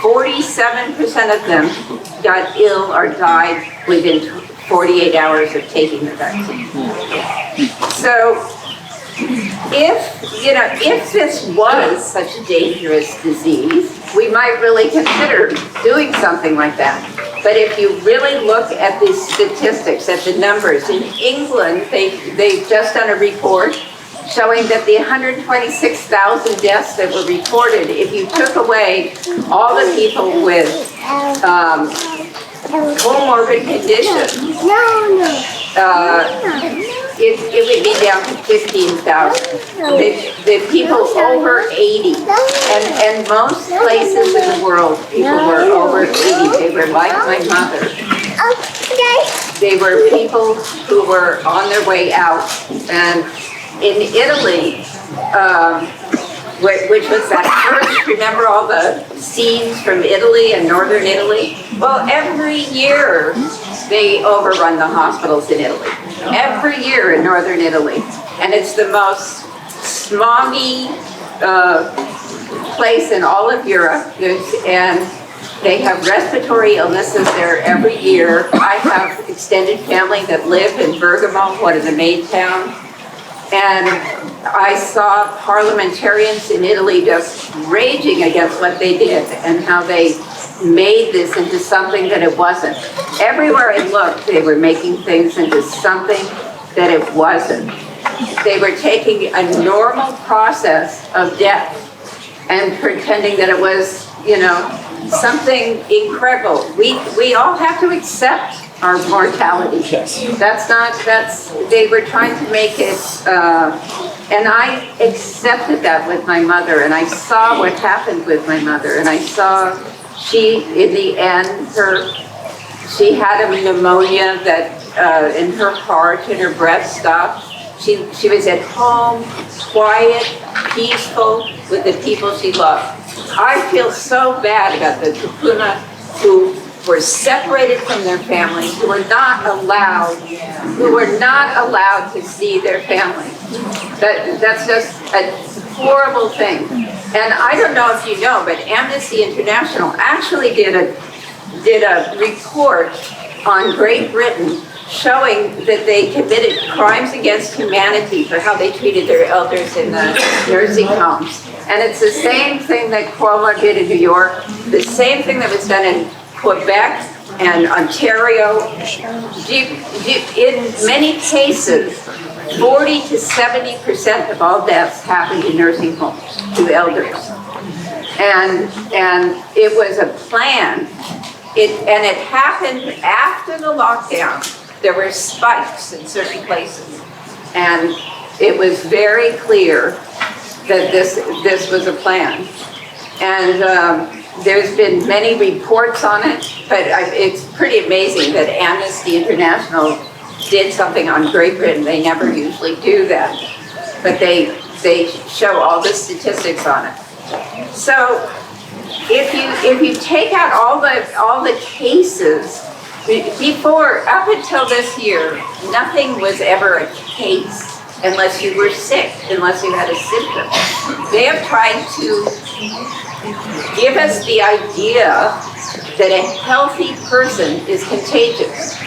47% of them got ill or died within 48 hours of taking the vaccine. So, if this was such a dangerous disease, we might really consider doing something like that. But if you really look at the statistics, at the numbers, in England, they've just done a report showing that the 126,000 deaths that were reported, if you took away all the people with comorbid conditions, it would be down to 15,000. The people over 80, and most places in the world, people were over 80. They were like my mother. They were people who were on their way out. And in Italy, which was that first, remember all the scenes from Italy and northern Italy? Well, every year they overrun the hospitals in Italy. Every year in northern Italy. And it's the most smoggy place in all of Europe. And they have respiratory illnesses there every year. I have extended family that live in Bergamo, one of the main towns. And I saw parliamentarians in Italy just raging against what they did and how they made this into something that it wasn't. Everywhere I looked, they were making things into something that it wasn't. They were taking a normal process of death and pretending that it was, something incredible. We all have to accept our mortality. Yes. They were trying to make it, and I accepted that with my mother, and I saw what happened with my mother, and I saw in the end, she had a pneumonia that in her heart and her breath stopped. She was at home, quiet, peaceful, with the people she loved. I feel so bad about the kupuna who were separated from their families, who were not allowed to see their family. That's just a horrible thing. And I don't know if you know, but Amnesty International actually did a report on Great Britain showing that they committed crimes against humanity for how they treated their elders in the nursing homes. And it's the same thing that Cuomo did in New York, the same thing that was done in Quebec and Ontario. In many cases, 40 to 70% of all deaths happened in nursing homes to elders. And it was a plan. And it happened after the lockdown. There were spikes in certain places. And it was very clear that this was a plan. And there's been many reports on it, but it's pretty amazing that Amnesty International did something on Great Britain. They never usually do that, but they show all the statistics on it. So if you take out all the cases, before, up until this year, nothing was ever a case unless you were sick, unless you had a symptom. They have tried to give us the idea that a healthy person is contagious.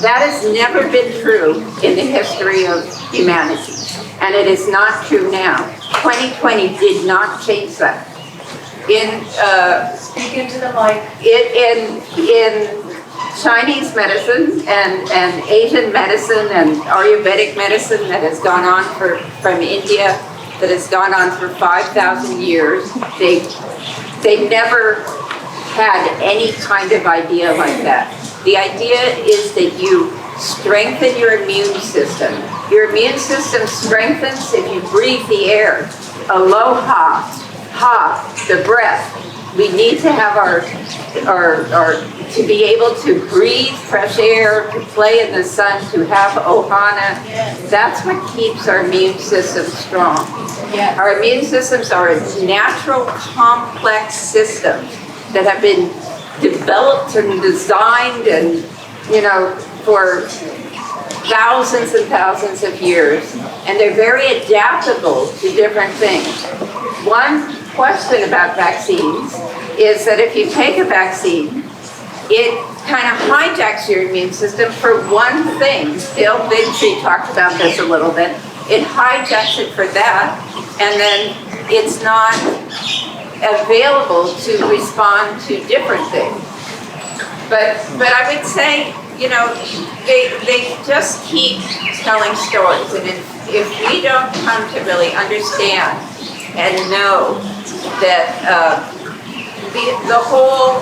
That has never been true in the history of humanity, and it is not true now. 2020 did not change that. Speak into the mic. In Chinese medicine and Asian medicine and Ayurvedic medicine that has gone on from India, that has gone on for 5,000 years, they never had any kind of idea like that. The idea is that you strengthen your immune system. Your immune system strengthens if you breathe the air. Aloha, ha, the breath. We need to have to be able to breathe fresh air, to play in the sun, to have ohana. That's what keeps our immune system strong. Our immune systems are a natural, complex system that have been developed and designed and, for thousands and thousands of years. And they're very adaptable to different things. One question about vaccines is that if you take a vaccine, it kind of hijacks your immune system for one thing. Bill Bigtree talked about this a little bit. It hijacks it for that, and then it's not available to respond to different things. But I would say, they just keep telling stories, and if we don't come to really understand and know that the whole,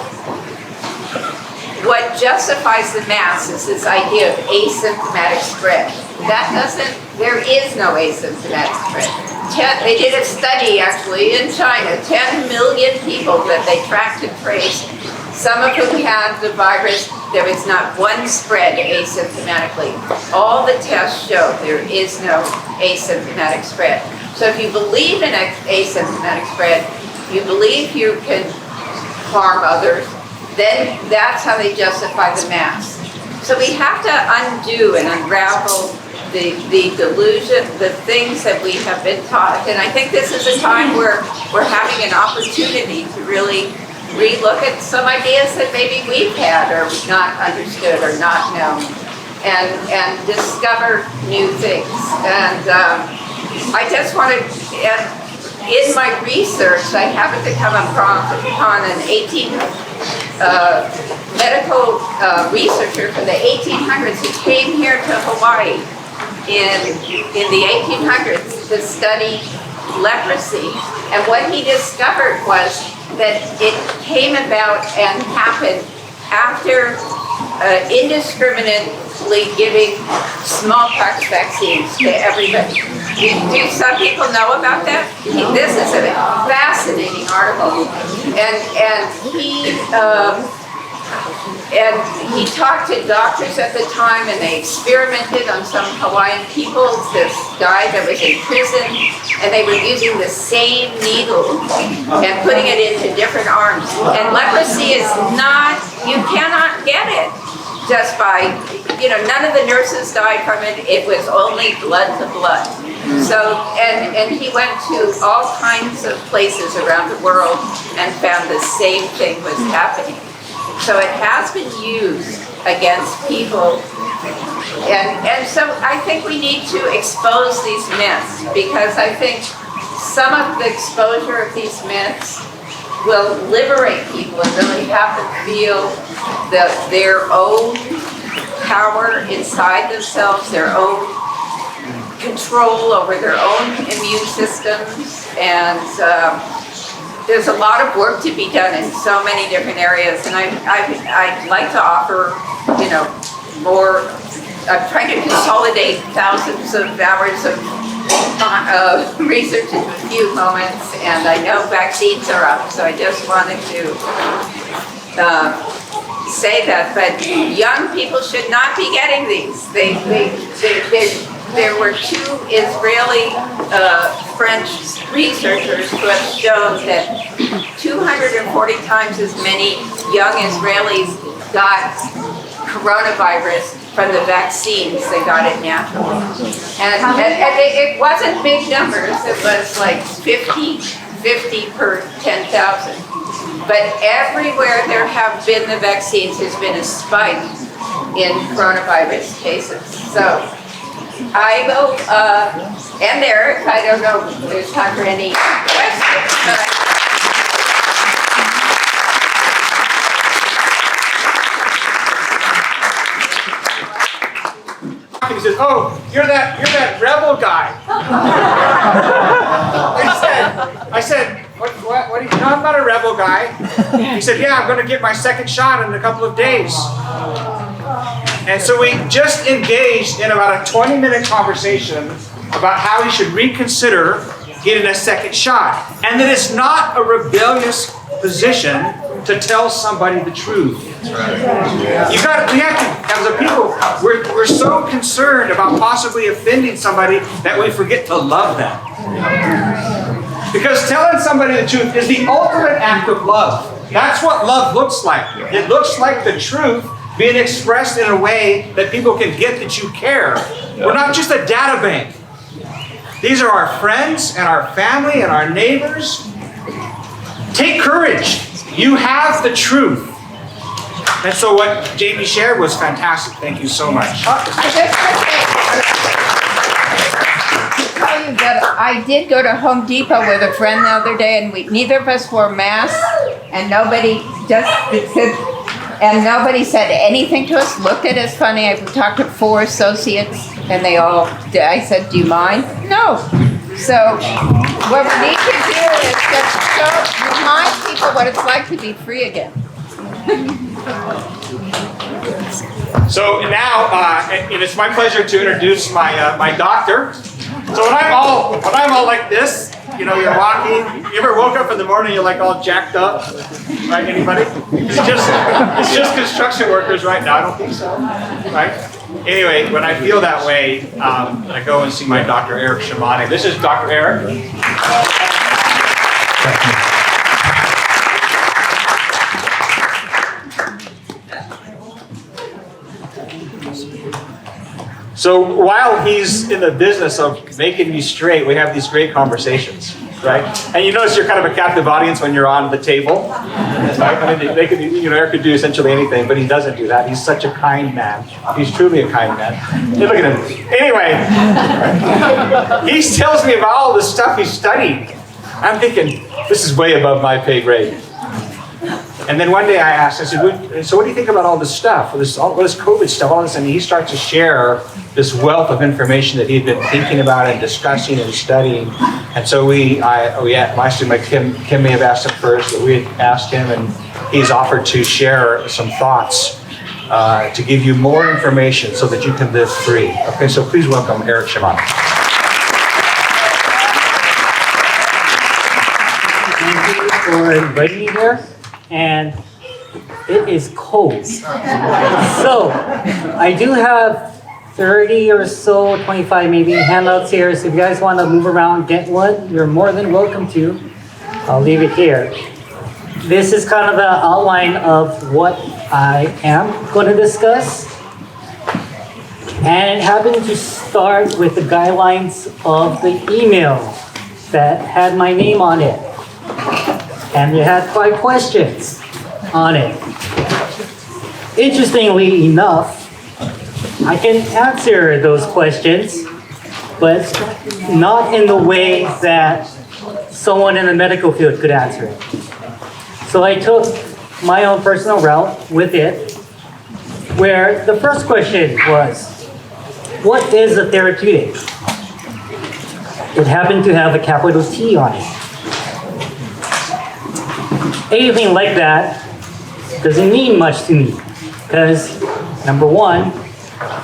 what justifies the mass is this idea of asymptomatic spread. There is no asymptomatic spread. They did a study actually in China, 10 million people that they tracked and traced, some of whom had the virus. There was not one spread asymptomatically. All the tests show there is no asymptomatic spread. So if you believe in asymptomatic spread, you believe you can harm others, then that's how they justify the mass. So we have to undo and unravel the delusion, the things that we have been taught. And I think this is a time where we're having an opportunity to really relook at some ideas that maybe we've had or not understood or not known, and discover new things. And I just wanted, in my research, I happened to come upon an medical researcher from the 1800s who came here to Hawaii in the 1800s to study leprosy. And what he discovered was that it came about and happened after indiscriminately giving smallpox vaccines to everybody. Do some people know about that? This is a fascinating article. And he talked to doctors at the time, and they experimented on some Hawaiian people, this guy that was in prison, and they were using the same needle and putting it into different arms. And leprosy is not, you cannot get it just by, none of the nurses died from it. It was only blood to blood. So, and he went to all kinds of places around the world and found the same thing was happening. So it has been used against people. And so I think we need to expose these myths, because I think some of the exposure of these myths will liberate people and really have them feel their own power inside themselves, their own control over their own immune systems. And there's a lot of work to be done in so many different areas, and I'd like to offer, more. I'm trying to consolidate thousands of hours of research into a few moments, and I know vaccines are up, so I just wanted to say that. But young people should not be getting these. there were 2 Israeli French researchers who have shown that 240 times as many young Israelis got coronavirus from the vaccines. They got it naturally. And it wasn't big numbers. It was like 50 per 10,000. But everywhere there have been the vaccines, there's been a spike in coronavirus cases. So I will end there. I don't know if there's time for any questions. He says, "Oh, you're that rebel guy." I said, what do you, no, I'm not a rebel guy. He said, "Yeah, I'm going to get my second shot in a couple of days." And so we just engaged in about a 20-minute conversation about how he should reconsider getting a second shot. And that it's not a rebellious position to tell somebody the truth. We have to, as a people, we're so concerned about possibly offending somebody that we forget to love them. Because telling somebody the truth is the ultimate act of love. That's what love looks like. It looks like the truth being expressed in a way that people can get that you care. We're not just a data bank. These are our friends and our family and our neighbors. Take courage. You have the truth. And so what Jamie shared was fantastic. Thank you so much. I just tell you that I did go to Home Depot with a friend the other day, and neither of us wore masks, and nobody said anything to us, looked at us funny. I talked to 4 associates, and I said, "Do you mind?" No. So what we need to do is just remind people what it's like to be free again. So now, and it's my pleasure to introduce my doctor. So when I'm all like this, you know, you're walking. You ever woke up in the morning, you're like all jacked up, right? Anybody? It's just construction workers right now. I don't think so, right? Anyway, when I feel that way, I go and see my Dr. Eric Shimano. This is Dr. Eric. So while he's in the business of making me straight, we have these great conversations, right? And you notice you're kind of a captive audience when you're on the table. Right? I mean, Eric could do essentially anything, but he doesn't do that. He's such a kind man. He's truly a kind man. Hey, look at him. Anyway, he tells me about all the stuff he's studied. I'm thinking, this is way above my pay grade. And then one day I asked, I said, "So what do you think about all this stuff, all this COVID stuff, all this?" And he starts to share this wealth of information that he'd been thinking about and discussing and studying. And so actually Kim may have asked him first, but we had asked him, and he's offered to share some thoughts to give you more information so that you can live free. Okay, so please welcome Eric Shimano. Thank you for inviting me here. And it is cold. So I do have 30 or so, 25 maybe, handouts here. So if you guys want to move around, get one, you're more than welcome to. I'll leave it here. This is kind of the outline of what I am going to discuss. And it happened to start with the guidelines of the email that had my name on it. And it had 5 questions on it. Interestingly enough, I can answer those questions, but not in the way that someone in the medical field could answer it. So I took my own personal route with it, where the first question was, what is a therapeutic? It happened to have a capital T on it. Anything like that doesn't mean much to me, because number one,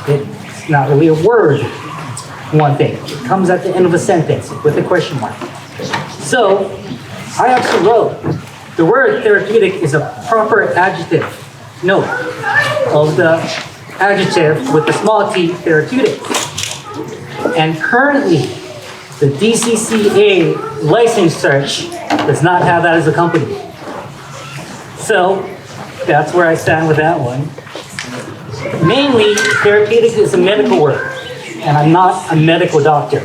it's not really a word, one thing. It comes at the end of a sentence with a question mark. So I actually wrote, the word therapeutic is a proper adjective note of the adjective with the small t, therapeutic. And currently, the DCCA license search does not have that as a company. So that's where I stand with that one. Mainly, therapeutic is a medical word, and I'm not a medical doctor.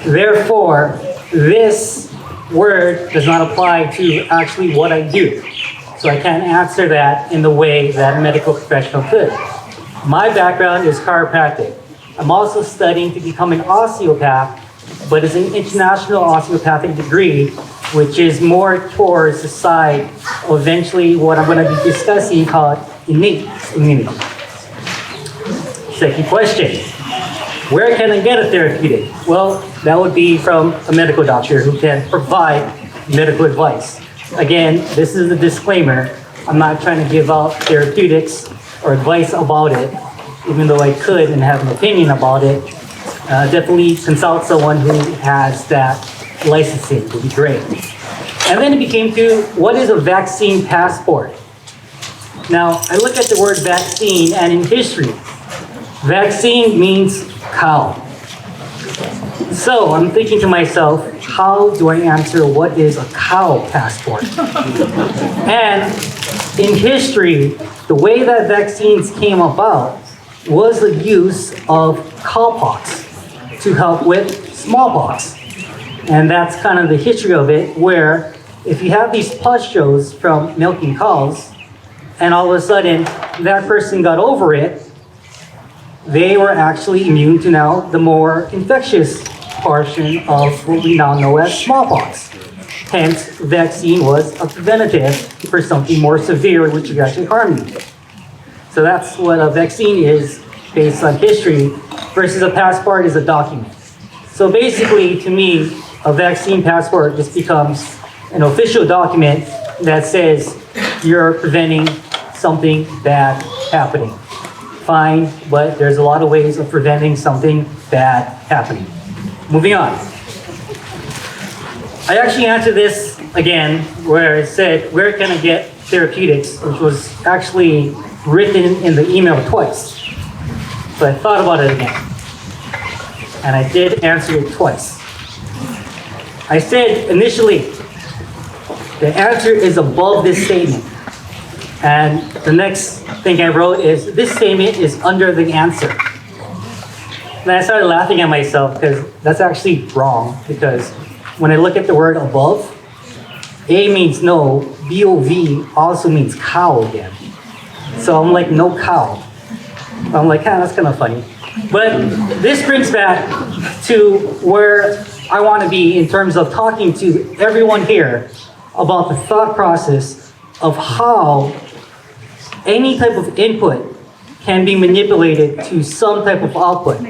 Therefore, this word does not apply to actually what I do. So I can't answer that in the way that a medical professional could. My background is chiropractic. I'm also studying to become an osteopath, but it's an international osteopathic degree, which is more towards the side of eventually what I'm going to be discussing called innate immunity. Second question, where can I get a therapeutic? Well, that would be from a medical doctor who can provide medical advice. Again, this is a disclaimer. I'm not trying to give out therapeutics or advice about it, even though I could and have an opinion about it. Definitely consult someone who has that licensing, would be great. And then it became to, what is a vaccine passport? Now, I look at the word vaccine, and in history, vaccine means cow. So I'm thinking to myself, how do I answer what is a cow passport? And in history, the way that vaccines came about was the use of cowpox to help with smallpox. And that's kind of the history of it, where if you have these pustules from milking cows, and all of a sudden that person got over it, they were actually immune to now the more infectious portion of what we now know as smallpox. Hence, vaccine was a preventative for something more severe, which would actually harm you. So that's what a vaccine is based on history, versus a passport is a document. So basically, to me, a vaccine passport just becomes an official document that says you're preventing something bad happening. Fine, but there's a lot of ways of preventing something bad happening. Moving on. I actually answered this again, where it said, where can I get therapeutics, which was actually written in the email twice. So I thought about it again. And I did answer it twice. I said initially, the answer is above this statement. And the next thing I wrote is, this statement is under the answer. And I started laughing at myself because that's actually wrong, because when I look at the word above, A means no, B-O-V also means cow again. So I'm like, no cow. I'm like, that's kind of funny. But this brings back to where I want to be in terms of talking to everyone here about the thought process of how any type of input can be manipulated to some type of output.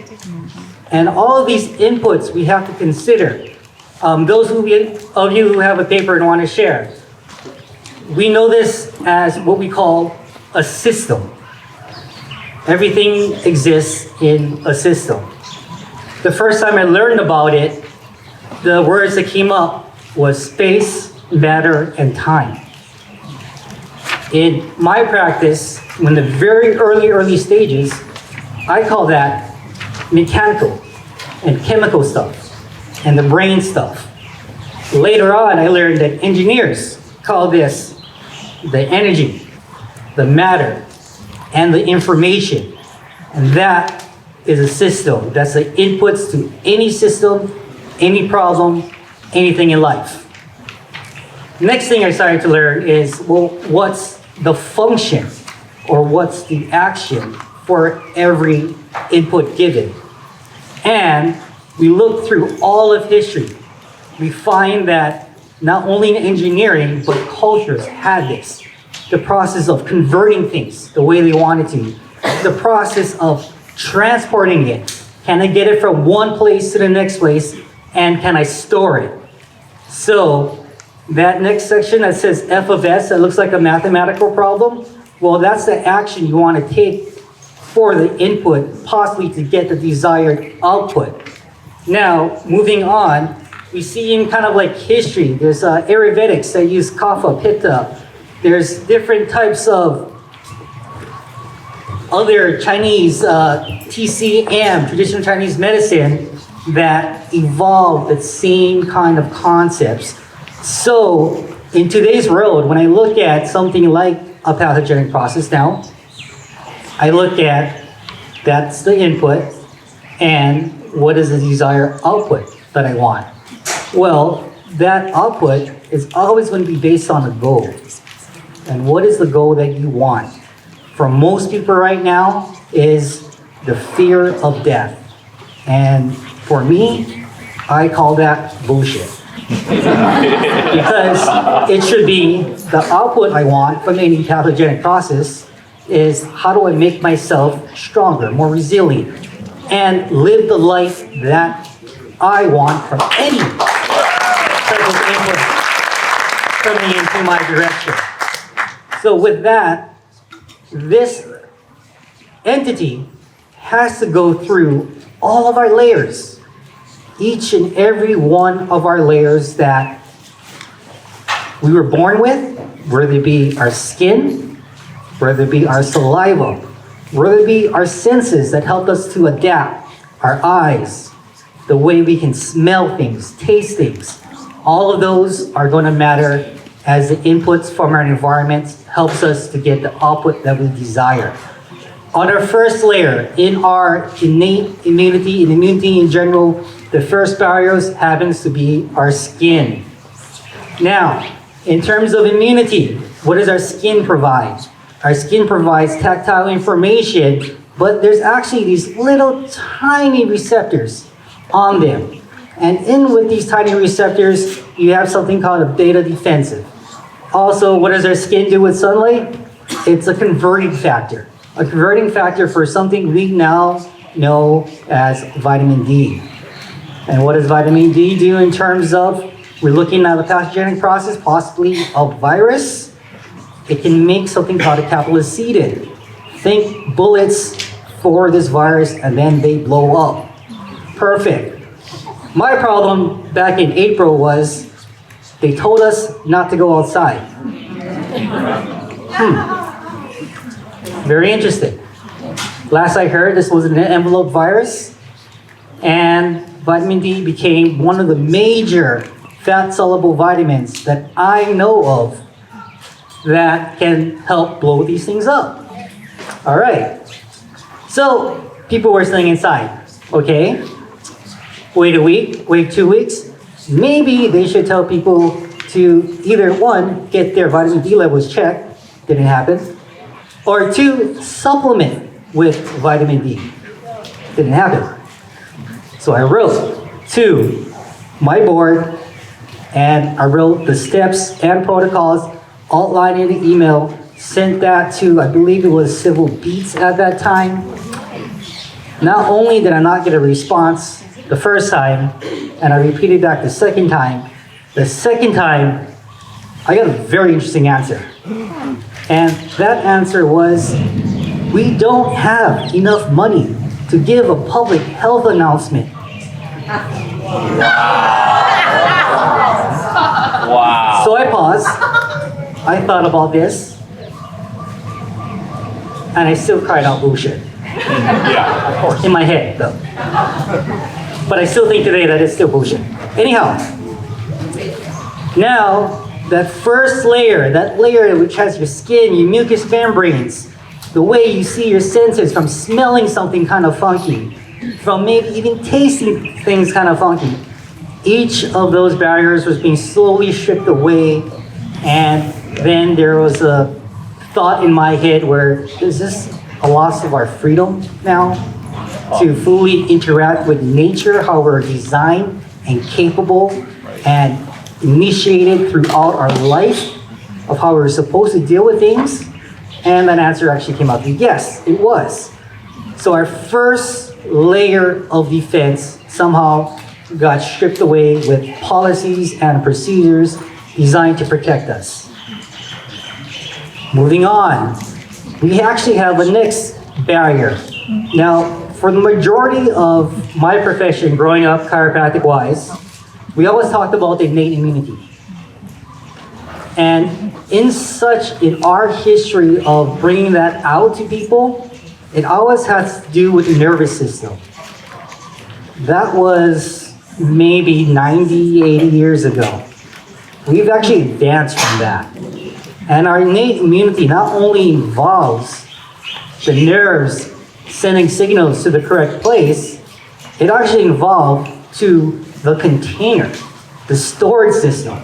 And all of these inputs we have to consider. Those of you who have a paper and want to share, we know this as what we call a system. Everything exists in a system. The first time I learned about it, the words that came up was space, matter, and time. In my practice, in the very early stages, I call that mechanical and chemical stuff and the brain stuff. Later on, I learned that engineers call this the energy, the matter, and the information. And that is a system. That's the inputs to any system, any problem, anything in life. Next thing I started to learn is, well, what's the function or what's the action for every input given? And we look through all of history. We find that not only in engineering, but cultures had this. The process of converting things the way they wanted to. The process of transporting it. Can I get it from one place to the next place? And can I store it? So that next section that says F of S, that looks like a mathematical problem. Well, that's the action you want to take for the input, possibly to get the desired output. Now, moving on, we see in kind of like history, there's Ayurvedics that use kapha, pitta. There's different types of other Chinese TCM, traditional Chinese medicine, that evolved the same kind of concepts. So in today's world, when I look at something like a pathogenic process now, I look at that's the input and what is the desired output that I want. Well, that output is always going to be based on a goal. And what is the goal that you want? For most people right now is the fear of death. And for me, I call that bullshit. Because it should be the output I want from any pathogenic process is how do I make myself stronger, more resilient, and live the life that I want from any type of input coming into my direction. So with that, this entity has to go through all of our layers. Each and every one of our layers that we were born with, whether it be our skin, whether it be our saliva, whether it be our senses that help us to adapt, our eyes, the way we can smell things, taste things, all of those are going to matter as the inputs from our environment helps us to get the output that we desire. On our first layer, in our innate immunity and immunity in general, the first barriers happens to be our skin. Now, in terms of immunity, what does our skin provide? Our skin provides tactile information, but there's actually these little tiny receptors on them. And in with these tiny receptors, you have something called a beta defensive. Also, what does our skin do with sunlight? It's a converting factor. A converting factor for something we now know as vitamin D. And what does vitamin D do in terms of, we're looking at a pathogenic process, possibly a virus. It can make something called a cathelicidin. Think bullets for this virus and then they blow up. Perfect. My problem back in April was they told us not to go outside. Very interesting. Last I heard, this was an envelope virus, and vitamin D became one of the major fat-soluble vitamins that I know of that can help blow these things up. All right. So people were staying inside. Okay. Wait a week, wait 2 weeks. Maybe they should tell people to either one, get their vitamin D levels checked, didn't happen, or two, supplement with vitamin D, didn't happen. So I wrote to my board and I wrote the steps and protocols outlined in the email, sent that to, I believe it was Civil Beats at that time. Not only did I not get a response the first time, and I repeated back the second time I got a very interesting answer. And that answer was, we don't have enough money to give a public health announcement. Wow. So I paused, I thought about this, and I still cried out bullshit. Yeah, of course. In my head, though. But I still think today that it's still bullshit. Anyhow, now that first layer, that layer which has your skin, your mucous membranes, the way you see your senses from smelling something kind of funky, from maybe even tasting things kind of funky, each of those barriers was being slowly stripped away, and then there was a thought in my head where, is this a loss of our freedom now to fully interact with nature, how we're designed and capable and initiated throughout our life of how we're supposed to deal with things? And that answer actually came out to yes, it was. So our first layer of defense somehow got stripped away with policies and procedures designed to protect us. Moving on, we actually have a next barrier. Now, for the majority of my profession growing up chiropractic-wise, we always talked about innate immunity. And in our history of bringing that out to people, it always has to do with the nervous system. That was maybe 90, 80 years ago. We've actually advanced from that. And our innate immunity not only involves the nerves sending signals to the correct place, it actually involved to the container, the storage system.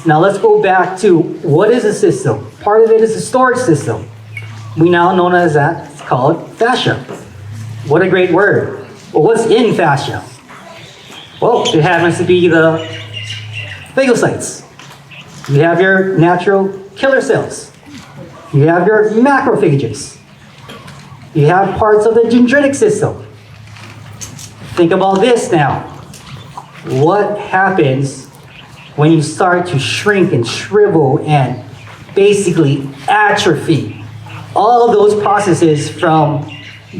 Now let's go back to what is a system? Part of it is a storage system. We now know as that, it's called fascia. What a great word. Well, what's in fascia? Well, it happens to be the phagocytes. You have your natural killer cells. You have your macrophages. You have parts of the dendritic system. Think about this now. What happens when you start to shrink and shrivel and basically atrophy? All of those processes from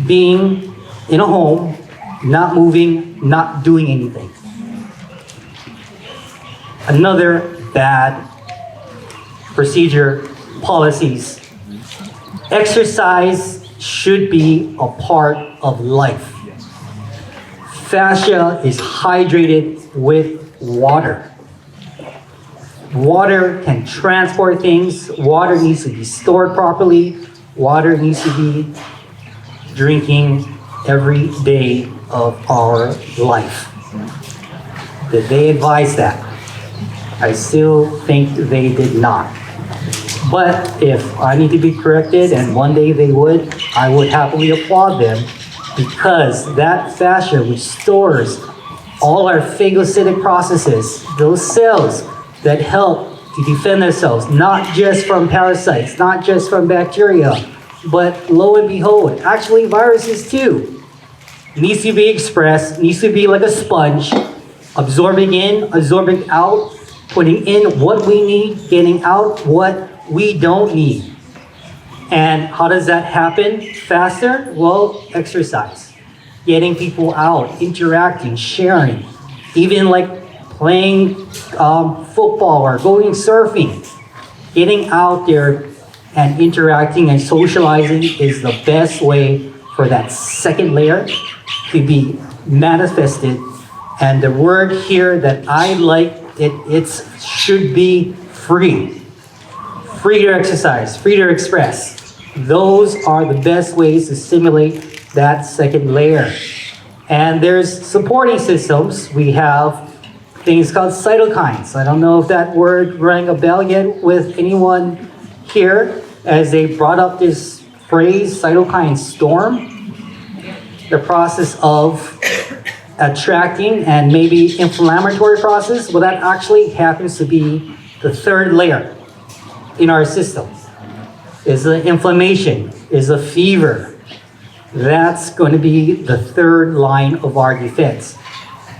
being in a home, not moving, not doing anything. Another bad procedure, policies. Exercise should be a part of life. Fascia is hydrated with water. Water can transport things. Water needs to be stored properly. Water needs to be drinking every day of our life. Did they advise that? I still think they did not. But if I need to be corrected, and one day they would, I would happily applaud them, because that fascia which stores all our phagocytic processes, those cells that help to defend themselves, not just from parasites, not just from bacteria, but lo and behold, actually viruses too, needs to be expressed, needs to be like a sponge, absorbing in, absorbing out, putting in what we need, getting out what we don't need. And how does that happen faster? Well, exercise. Getting people out, interacting, sharing, even like playing football or going surfing. Getting out there and interacting and socializing is the best way for that second layer to be manifested. And the word here that I like, it should be free. Free to exercise, free to express. Those are the best ways to stimulate that second layer. And there's supporting systems. We have things called cytokines. I don't know if that word rang a bell yet with anyone here, as they brought up this phrase, cytokine storm. The process of attracting and maybe inflammatory process, well, that actually happens to be the third layer in our system. Is the inflammation, is the fever. That's going to be the third line of our defense.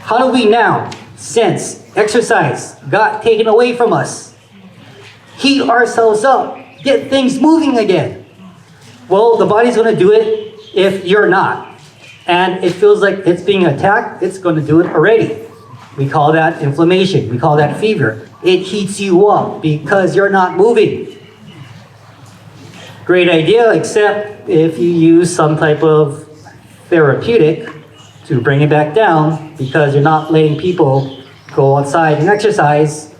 How do we now, since exercise got taken away from us, heat ourselves up, get things moving again? Well, the body's going to do it if you're not. And it feels like it's being attacked, it's going to do it already. We call that inflammation. We call that fever. It heats you up because you're not moving. Great idea, except if you use some type of therapeutic to bring it back down, because you're not letting people go outside and exercise,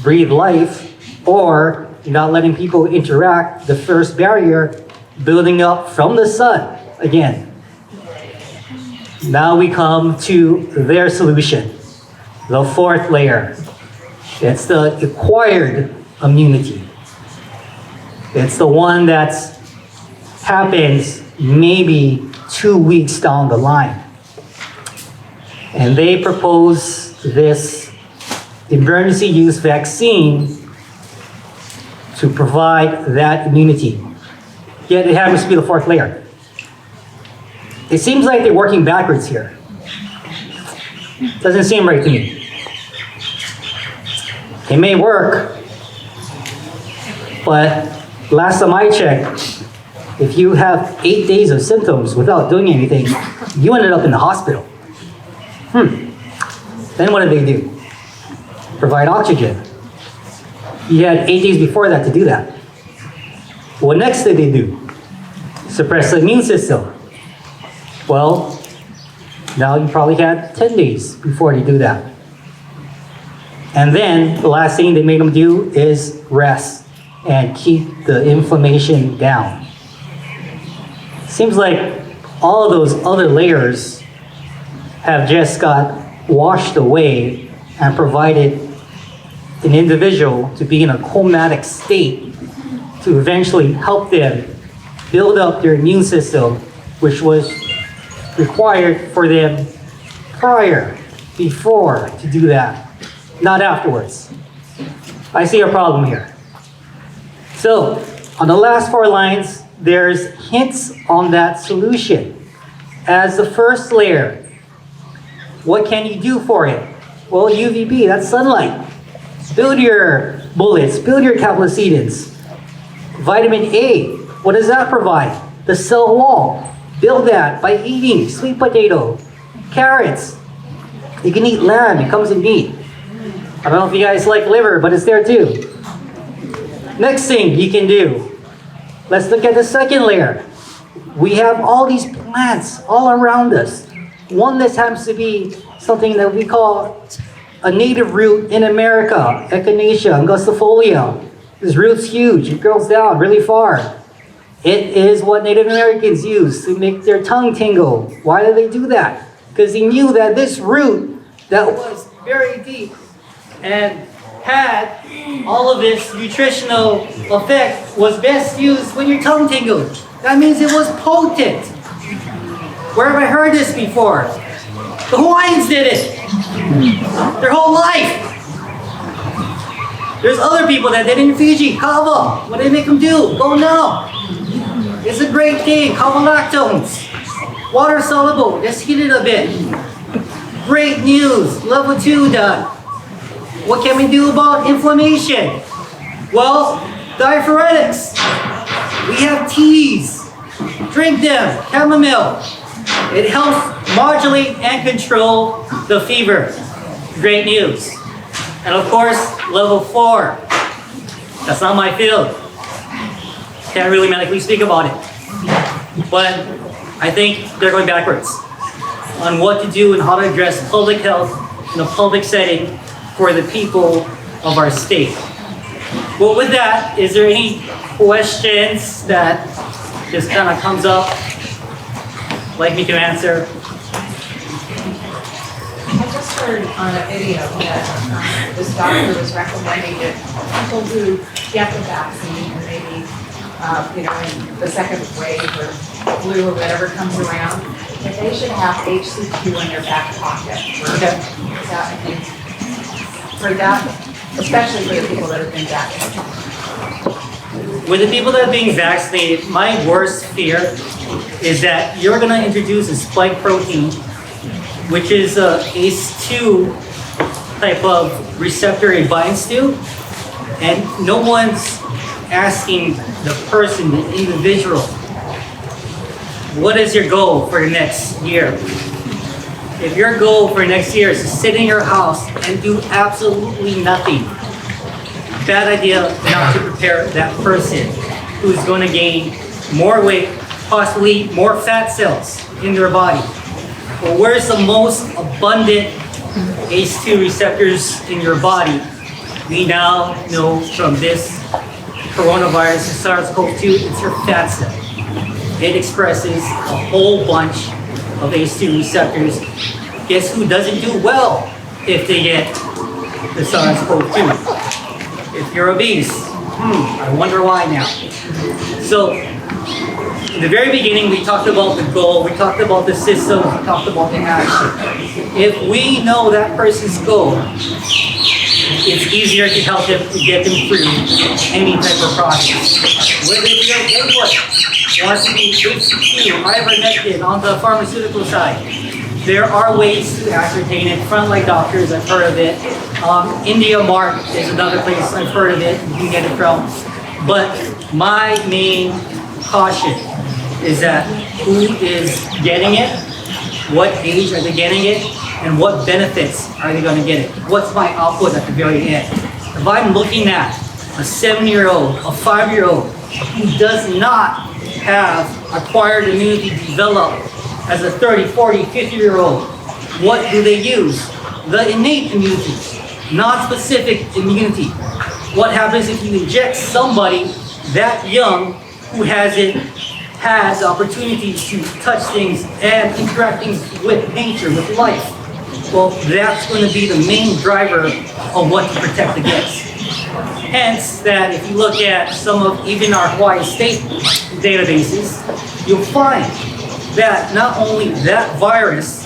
breathe life, or you're not letting people interact, the first barrier building up from the sun again. Now we come to their solution, the fourth layer. It's the acquired immunity. It's the one that happens maybe 2 weeks down the line. And they propose this emergency use vaccine to provide that immunity. Yet it happens to be the fourth layer. It seems like they're working backwards here. Doesn't seem right to me. It may work, but last time I checked, if you have 8 days of symptoms without doing anything, you ended up in the hospital. Then what did they do? Provide oxygen. You had 8 days before that to do that. What next did they do? Suppress the immune system. Well, now you probably had 10 days before they do that. And then the last thing they made them do is rest and keep the inflammation down. Seems like all of those other layers have just got washed away and provided an individual to be in a comatic state to eventually help them build up their immune system, which was required for them before to do that, not afterwards. I see a problem here. So, on the last 4 lines, there's hints on that solution. As the first layer, what can you do for it? Well, UVB, that's sunlight. Build your bullets, build your caplacetins. Vitamin A, what does that provide? The cell wall. Build that by eating sweet potato, carrots. You can eat lamb, it comes in meat. I don't know if you guys like liver, but it's there too. Next thing you can do, let's look at the second layer. We have all these plants all around us. One that happens to be something that we call a native root in America, Echinacea angustifolia. This root's huge, it grows down really far. It is what Native Americans use to make their tongue tingle. Why do they do that? Because they knew that this root that was very deep and had all of this nutritional effect was best used when your tongue tingled. That means it was potent. Where have I heard this before? The Hawaiians did it. Their whole life. There's other people that did it in Fiji, kava. What did they make them do? Go numb. It's a great thing, kava lactones. Water soluble, just heat it a bit. Great news, level 2 done. What can we do about inflammation? Well, diaphoretics. We have teas. Drink them, chamomile. It helps modulate and control the fever. Great news. And of course, level 4. That's not my field. Can't really medically speak about it. But I think they're going backwards on what to do and how to address public health in a public setting for the people of our state. Well, with that, is there any questions that just kind of comes up, like me to answer? I just heard on a video that this doctor was recommending that people who get the vaccine and maybe, in the second wave or flu or whatever comes around, that they should have HCQ in their back pocket. For that, especially for the people that have been vaccinated. With the people that are being vaccinated, my worst fear is that you're going to introduce a spike protein, which is a ACE2 type of receptor it binds to, and no one's asking the person, the individual, what is your goal for the next year? If your goal for next year is to sit in your house and do absolutely nothing, bad idea not to prepare that person who's going to gain more weight, possibly more fat cells in their body. But where's the most abundant ACE2 receptors in your body? We now know from this coronavirus, SARS-CoV-2, it's your fat cell. It expresses a whole bunch of ACE2 receptors. Guess who doesn't do well if they get the SARS-CoV-2? If you're obese. I wonder why now. So, in the very beginning, we talked about the goal, we talked about the system, we talked about the action. If we know that person's goal, it's easier to help them to get them through any type of process. Whether you're a good one, wants to be HCQ, ivermectin on the pharmaceutical side, there are ways to ascertain it. Frontline doctors, I've heard of it. India Mart is another place I've heard of it. You can get it from. But my main caution is that who is getting it, what age are they getting it, and what benefits are they going to get it? What's my output at the very end? If I'm looking at a 7-year-old, a 5-year-old who does not have acquired immunity developed as a 30, 40, 50-year-old, what do they use? The innate immunity, non-specific immunity. What happens if you inject somebody that young who hasn't had the opportunity to touch things and interact things with nature, with life? Well, that's going to be the main driver of what to protect against. Hence, that if you look at some of even our Hawaii State databases, you'll find that not only that virus,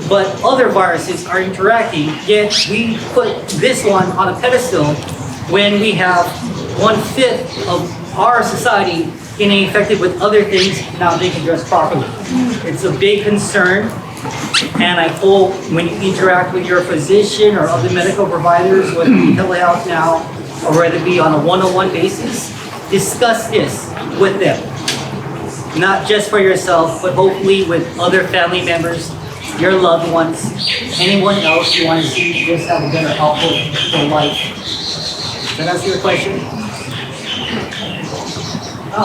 but other viruses are interacting, yet we put this one on a pedestal when we have 1/5 of our society getting infected with other things not being addressed properly. It's a big concern, and I hope when you interact with your physician or other medical providers, whether it be telehealth now, or whether it be on a one-on-one basis, discuss this with them. Not just for yourself, but hopefully with other family members, your loved ones, anyone else you want to see just have a better outlook for life. Does that answer your question?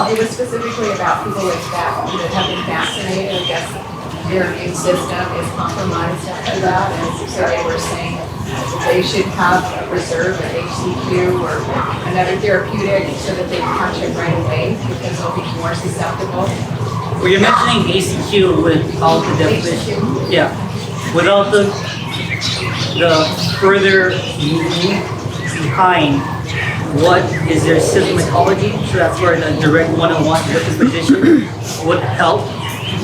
It was specifically about people that have been vaccinated. I guess their immune system is compromised after that, and so they were saying that they should have a reserve, an HCQ or another therapeutic, so that they can catch it right away because they'll be more susceptible. Well, you're mentioning ACQ without the definition. Yeah, without the further meaning behind what is their symptomatology. So that's where the direct one-on-one with the physician would help.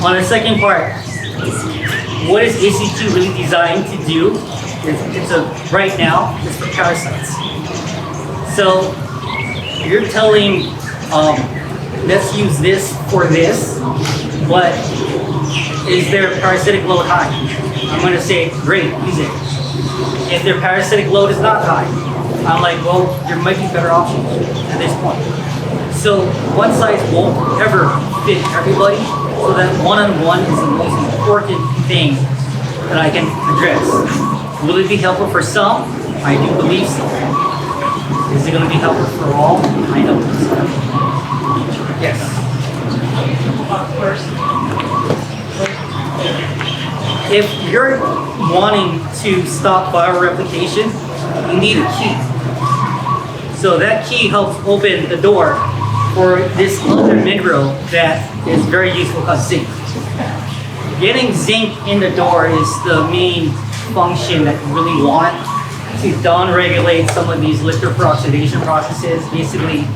On the second part, what is ACQ really designed to do? Right now, it's for parasites. So you're telling, let's use this for this, but is their parasitic load high? I'm going to say, great, use it. If their parasitic load is not high, I'm like, well, there might be better options at this point. So one size won't ever fit everybody, so that one-on-one is the most important thing that I can address. Will it be helpful for some? I do believe so. Is it going to be helpful for all? I don't think so. Yes. If you're wanting to stop viral replication, you need a key. So that key helps open the door for this other mineral that is very useful called zinc. Getting zinc in the door is the main function that you really want to downregulate some of these electroperoxidation processes. Basically,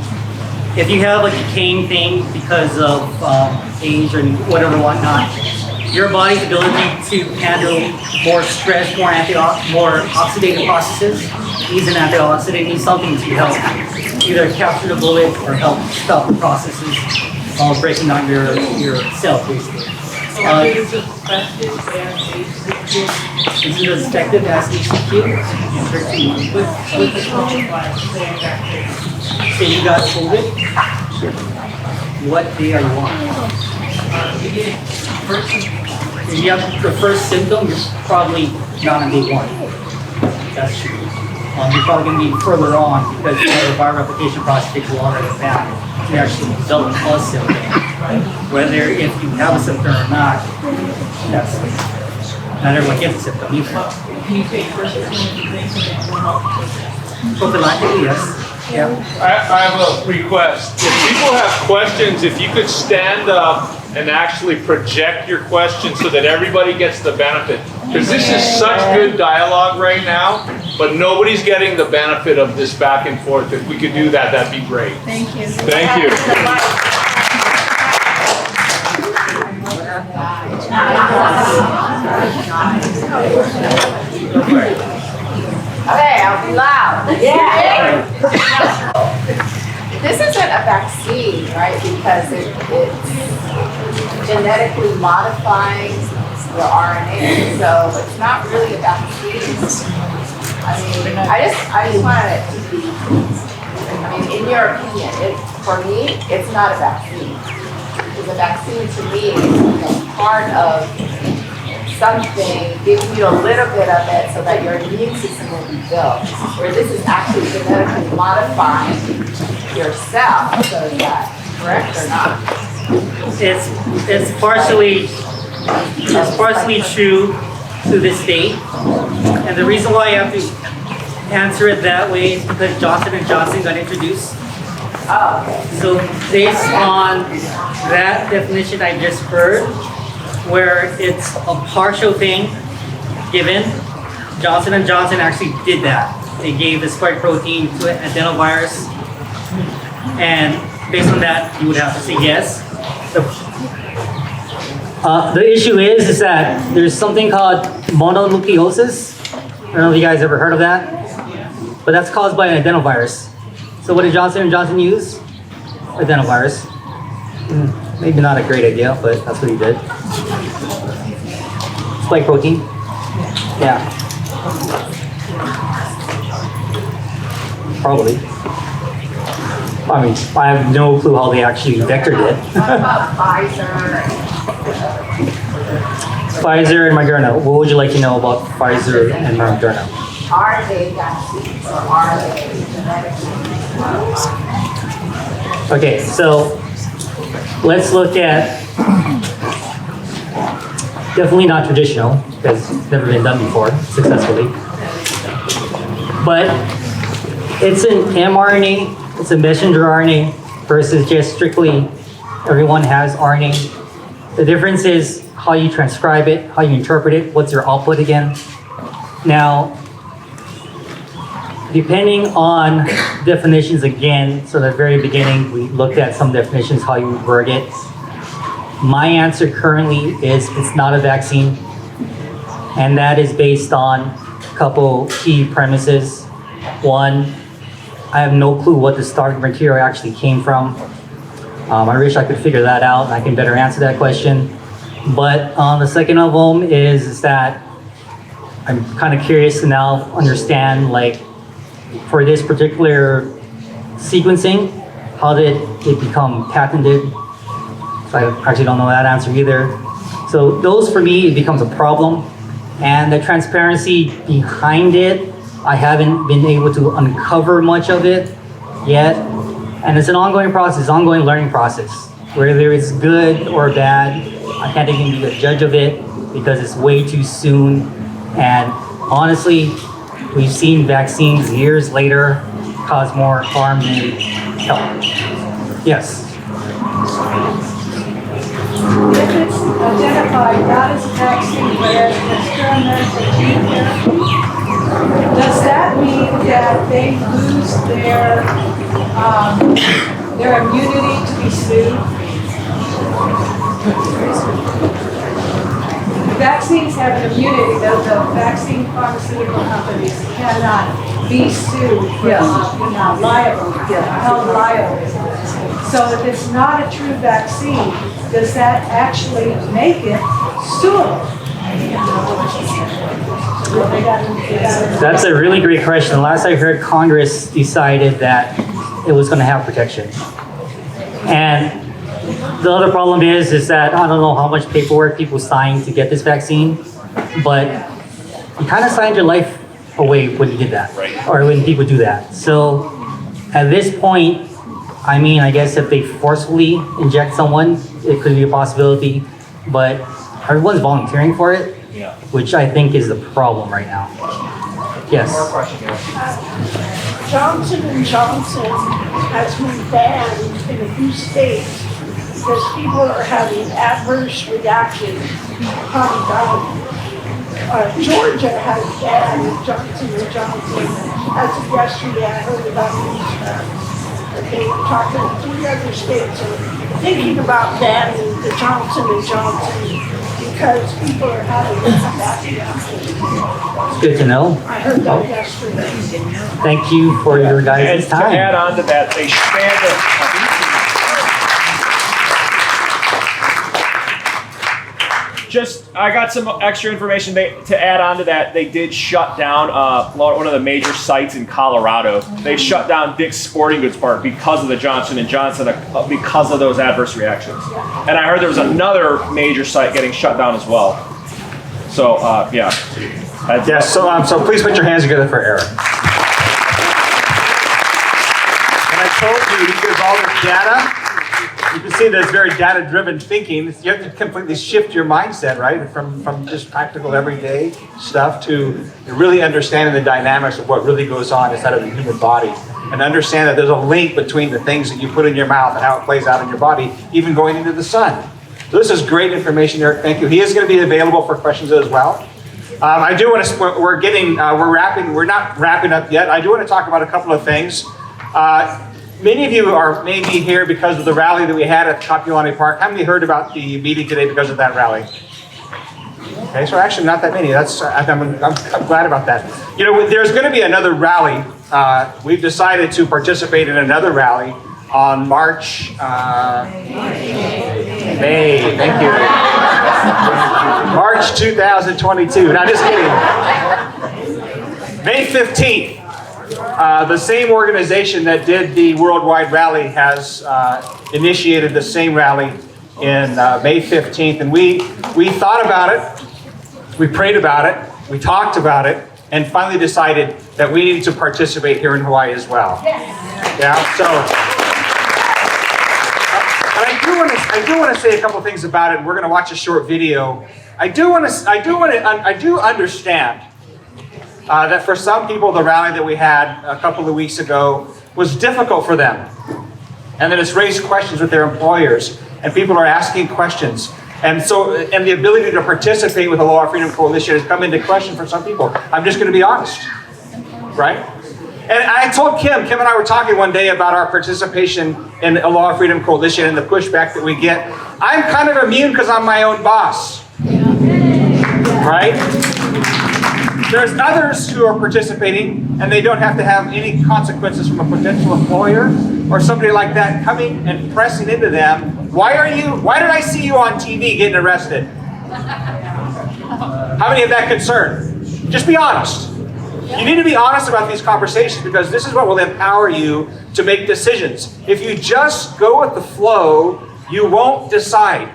if you have a decaying thing because of age or whatever whatnot, your body's ability to handle more stress, more oxidative processes needs an antioxidant, needs something to help either capture the bullet or help stop the processes of breaking down your cells, basically. Is it as effective as HCQ? Say you got COVID, what day are you on? If you have the first symptom, you're probably not on day 1. That's true. You're probably going to be further on because the viral replication process takes longer than that to actually develop a symptom. Whether if you have a symptom or not, that's not everyone gets a symptom either. Can you take Prophylactically, yes. Yeah. I have a request. If people have questions, if you could stand up and actually project your question so that everybody gets the benefit. Because this is such good dialogue right now, but nobody's getting the benefit of this back and forth. If we could do that, that'd be great. Thank you. Thank you. Okay, I'll be loud. Yeah. This isn't a vaccine, right? Because it's genetically modifying the RNA, so it's not really a vaccine. I mean, I just wanted it to be, I mean, in your opinion, for me, it's not a vaccine. Because a vaccine to me is part of something, giving you a little bit of it so that your immune system will be built. Where this is actually genetically modifying your cell. So is that correct or not? It's partially is partially true to this day. And the reason why I have to answer it that way is because Johnson & Johnson got introduced. So based on that definition I just heard, where it's a partial thing given, Johnson & Johnson actually did that. They gave the spike protein to an adenovirus, and based on that, you would have to say yes. The issue is that there's something called mononucleosis. I don't know if you guys ever heard of that, but that's caused by an adenovirus. So what did Johnson & Johnson use? Adenovirus. Maybe not a great idea, but that's what he did. Spike protein. Yeah. Probably. I mean, I have no clue how they actually vectored it. What about Pfizer? Pfizer and Moderna. What would you like to know about Pfizer and Moderna? Are they vaccines or are they genetically? Okay, so let's look at definitely not traditional because it's never been done before successfully. But it's an mRNA, it's a messenger RNA versus just strictly everyone has RNA. The difference is how you transcribe it, how you interpret it, what's your output again. Now, depending on definitions again, so at the very beginning, we looked at some definitions, how you word it. My answer currently is it's not a vaccine. And that is based on a couple key premises. One, I have no clue what the starting material actually came from. I wish I could figure that out and I can better answer that question. But the second of them is that I'm kind of curious to now understand, like, for this particular sequencing, how did it become patented? So I actually don't know that answer either. So those for me, it becomes a problem. And the transparency behind it, I haven't been able to uncover much of it yet. And it's an ongoing process, ongoing learning process. Whether it's good or bad, I can't even be a judge of it because it's way too soon. And honestly, we've seen vaccines years later cause more harm than help. Yes. If it's identified not as a vaccine, but as an experimental gene therapy, does that mean that they lose their immunity to be sued? Vaccines have an immunity, though the vaccine pharmaceutical companies cannot be sued, held liable. So if it's not a true vaccine, does that actually make it suable? That's a really great question. Last I heard, Congress decided that it was going to have protection. And the other problem is that I don't know how much paperwork people signed to get this vaccine, but you kind of signed your life away when you did that, or when people do that. So at this point, I mean, I guess if they forcefully inject someone, it could be a possibility, but everyone's volunteering for it, which I think is the problem right now. Yes. Johnson & Johnson has been banned in a few states because people are having adverse reactions upon dying. Georgia has banned Johnson & Johnson. As of yesterday, I heard about news that they were talking, 3 other states are thinking about banning the Johnson & Johnson because people are having bad reactions. It's good to know. I heard that yesterday. Thank you for your guys' And to time. add on to that, they expanded. I got some extra information to add on to that. They did shut down one of the major sites in Colorado. They shut down Dick's Sporting Goods Park because of the Johnson & Johnson, because of those adverse reactions. And I heard there was another major site getting shut down as well. So, yeah. Yes, so please put your hands together for Eric. And I told you, he gives all this data. You can see this very data-driven thinking. You have to completely shift your mindset, right? From just practical everyday stuff to really understanding the dynamics of what really goes on inside of the human body. And understand that there's a link between the things that you put in your mouth and how it plays out in your body, even going into the sun. So this is great information, Eric. Thank you. He is going to be available for questions as well. I do want to, we're not wrapping up yet. I do want to talk about a couple of things. Many of you are maybe here because of the rally that we had at Kapiolani Park. How many heard about the meeting today because of that rally? Okay, so actually not that many. I'm glad about that. You know, there's going to be another rally. We've decided to participate in another rally on March, May, thank you. March 2022, no, just kidding. May 15th. The same organization that did the worldwide rally has initiated the same rally in May 15th. And we thought about it, we prayed about it, we talked about it, and finally decided that we needed to participate here in Hawaii as well. Yeah, so, and I do want to say a couple things about it. We're going to watch a short video. I do understand that for some people, the rally that we had a couple of weeks ago was difficult for them. And that it's raised questions with their employers, and people are asking questions. And so, and the ability to participate with the Aloha Freedom Coalition has come into question for some people. I'm just going to be honest, right? And I told Kim and I were talking one day about our participation in the Aloha Freedom Coalition and the pushback that we get. I'm kind of immune because I'm my own boss, right? There's others who are participating and they don't have to have any consequences from a potential employer or somebody like that coming and pressing into them. Why did I see you on TV getting arrested? How many have that concern? Just be honest. You need to be honest about these conversations because this is what will empower you to make decisions. If you just go with the flow, you won't decide.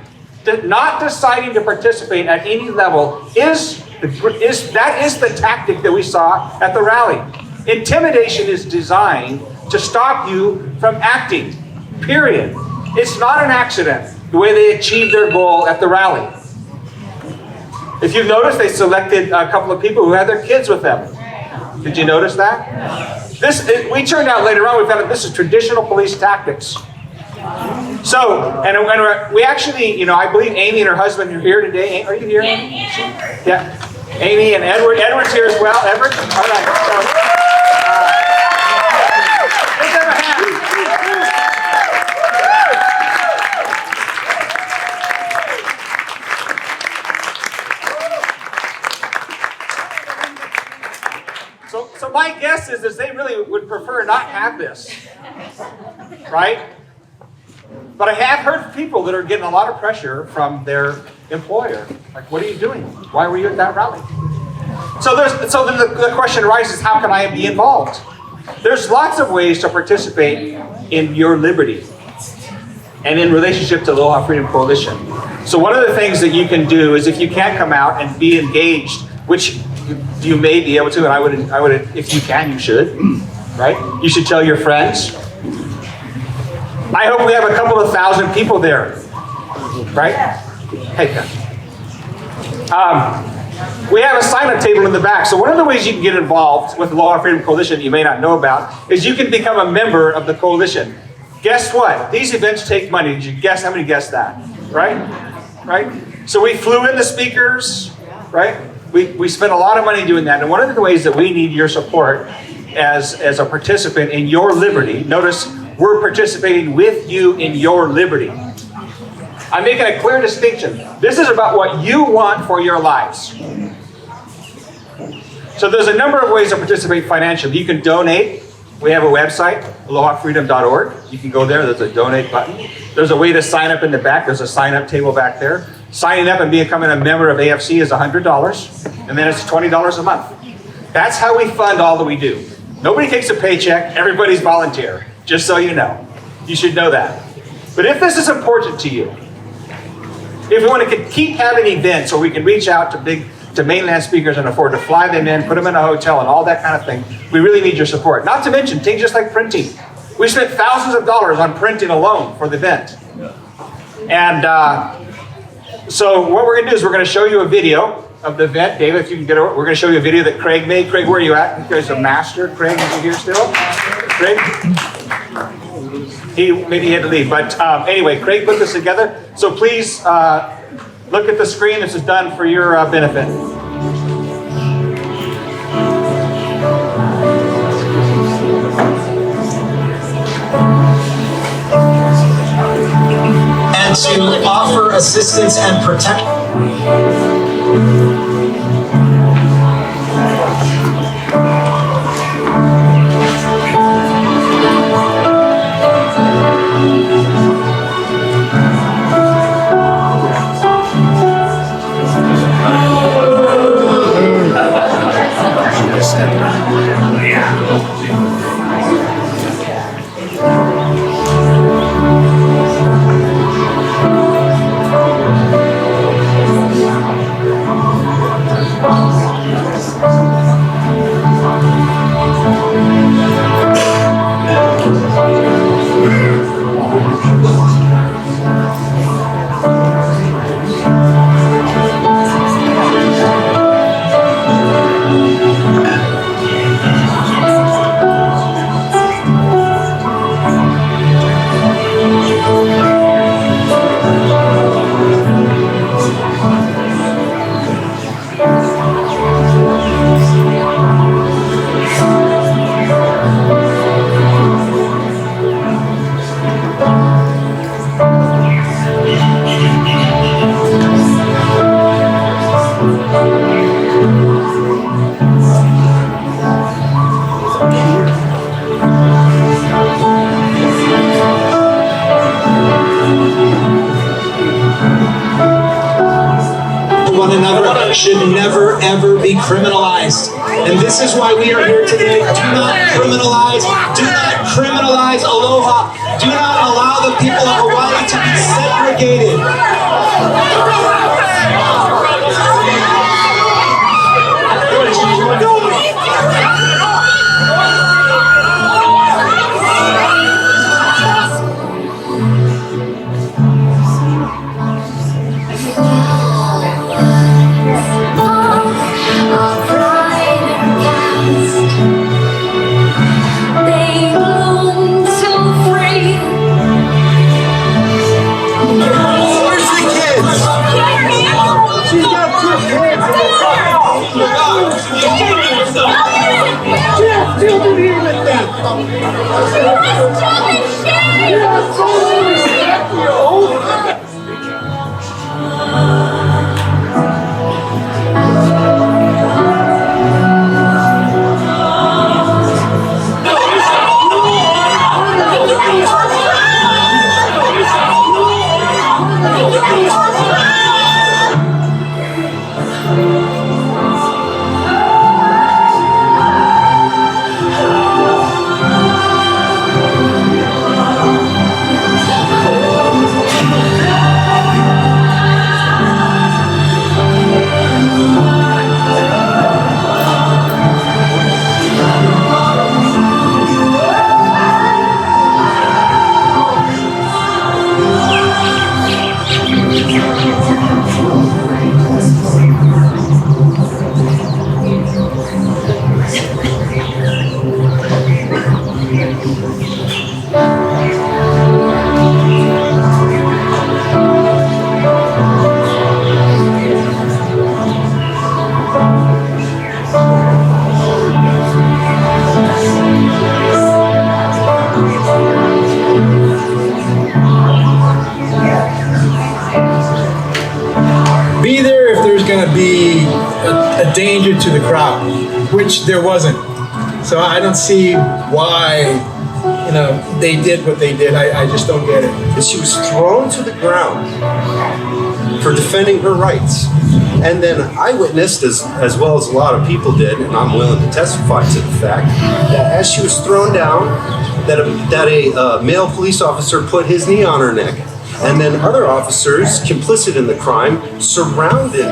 Not deciding to participate at any level is the tactic that we saw at the rally. Intimidation is designed to stop you from acting, period. It's not an accident, the way they achieved their goal at the rally. If you've noticed, they selected a couple of people who had their kids with them. Did you notice that? We turned out later on, we found that this is traditional police tactics. So, and we actually, I believe Amy and her husband are here today. Are you here? Yeah. Amy and Edward. Edward's here as well. Edward? All right. So, let's have a hand. So my guess is they really would prefer not have this, right? But I have heard people that are getting a lot of pressure from their employer. Like, what are you doing? Why were you at that rally? So then the question arises, how can I be involved? There's lots of ways to participate in your liberty and in relationship to the Aloha Freedom Coalition. So one of the things that you can do is if you can't come out and be engaged, which you may be able to, and I would, if you can, you should, right? You should tell your friends. I hope we have a couple of thousand people there, right? Hey, we have a sign-up table in the back. So one of the ways you can get involved with the Aloha Freedom Coalition that you may not know about is you can become a member of the coalition. Guess what? These events take money. Did you guess? How many guessed that? Right? Right? So we flew in the speakers, right? We spent a lot of money doing that. And one of the ways that we need your support as a participant in your liberty, notice we're participating with you in your liberty. I'm making a clear distinction. This is about what you want for your lives. So there's a number of ways to participate financially. You can donate. We have a website, alohafreedom.org. You can go there. There's a donate button. There's a way to sign up in the back. There's a sign-up table back there. Signing up and becoming a member of AFC is $100, and then it's $20 a month. That's how we fund all that we do. Nobody takes a paycheck. Everybody's volunteer, just so you know. You should know that. But if this is important to you, if we want to keep having events where we can reach out to mainland speakers and afford to fly them in, put them in a hotel and all that kind of thing, we really need your support. Not to mention things just like printing. We spent thousands of dollars on printing alone for the event. And so what we're gonna do is we're gonna show you a video of the event. David, if you can get over, we're gonna show you a video that Craig made. Craig, where are you at? You guys a master. Craig, is he here still? Craig? Maybe he had to leave, but anyway, Craig put this together. So please look at the screen. This is done for your benefit. And to offer assistance and protection. Should never ever be criminalized. And this is why we are here today. Do not criminalize Aloha. Do not allow the people of Hawaii to be segregated. Be there if there's going to be a danger to the crowd, which there wasn't. So I don't see why, they did what they did. I just don't get it. And she was thrown to the ground for defending her rights. And then I witnessed, as well as a lot of people did, and I'm willing to testify to the fact, that as she was thrown down, that a male police officer put his knee on her neck. And then other officers, complicit in the crime, surrounded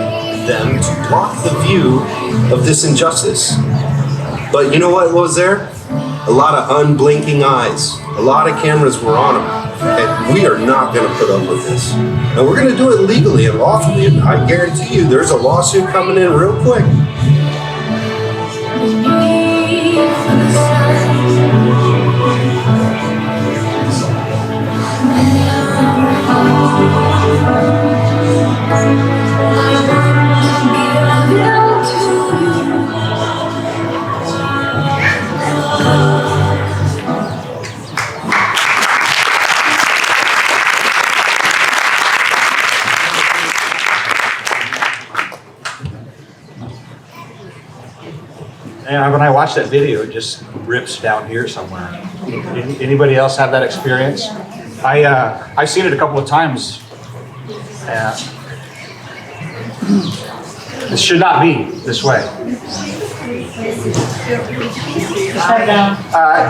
them to block the view of this injustice. But you know what was there? A lot of unblinking eyes. A lot of cameras were on them. And we are not going to put up with this. And we're going to do it legally and lawfully. And I guarantee you there's a lawsuit coming in real quick. And when I watch that video, it just rips down here somewhere. Anybody else have that experience? I've seen it a couple of times. This should not be this way.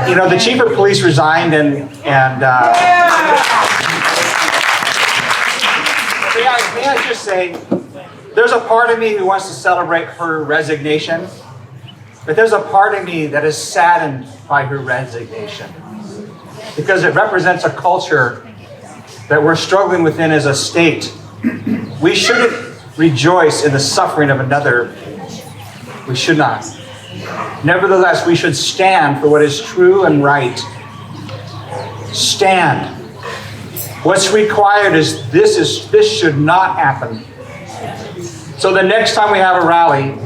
You know, the chief of police resigned, and may I just say, there's a part of me who wants to celebrate her resignation. But there's a part of me that is saddened by her resignation, because it represents a culture that we're struggling within as a state. We shouldn't rejoice in the suffering of another. We should not. Nevertheless, we should stand for what is true and right. Stand. What's required is this should not happen. So the next time we have a rally,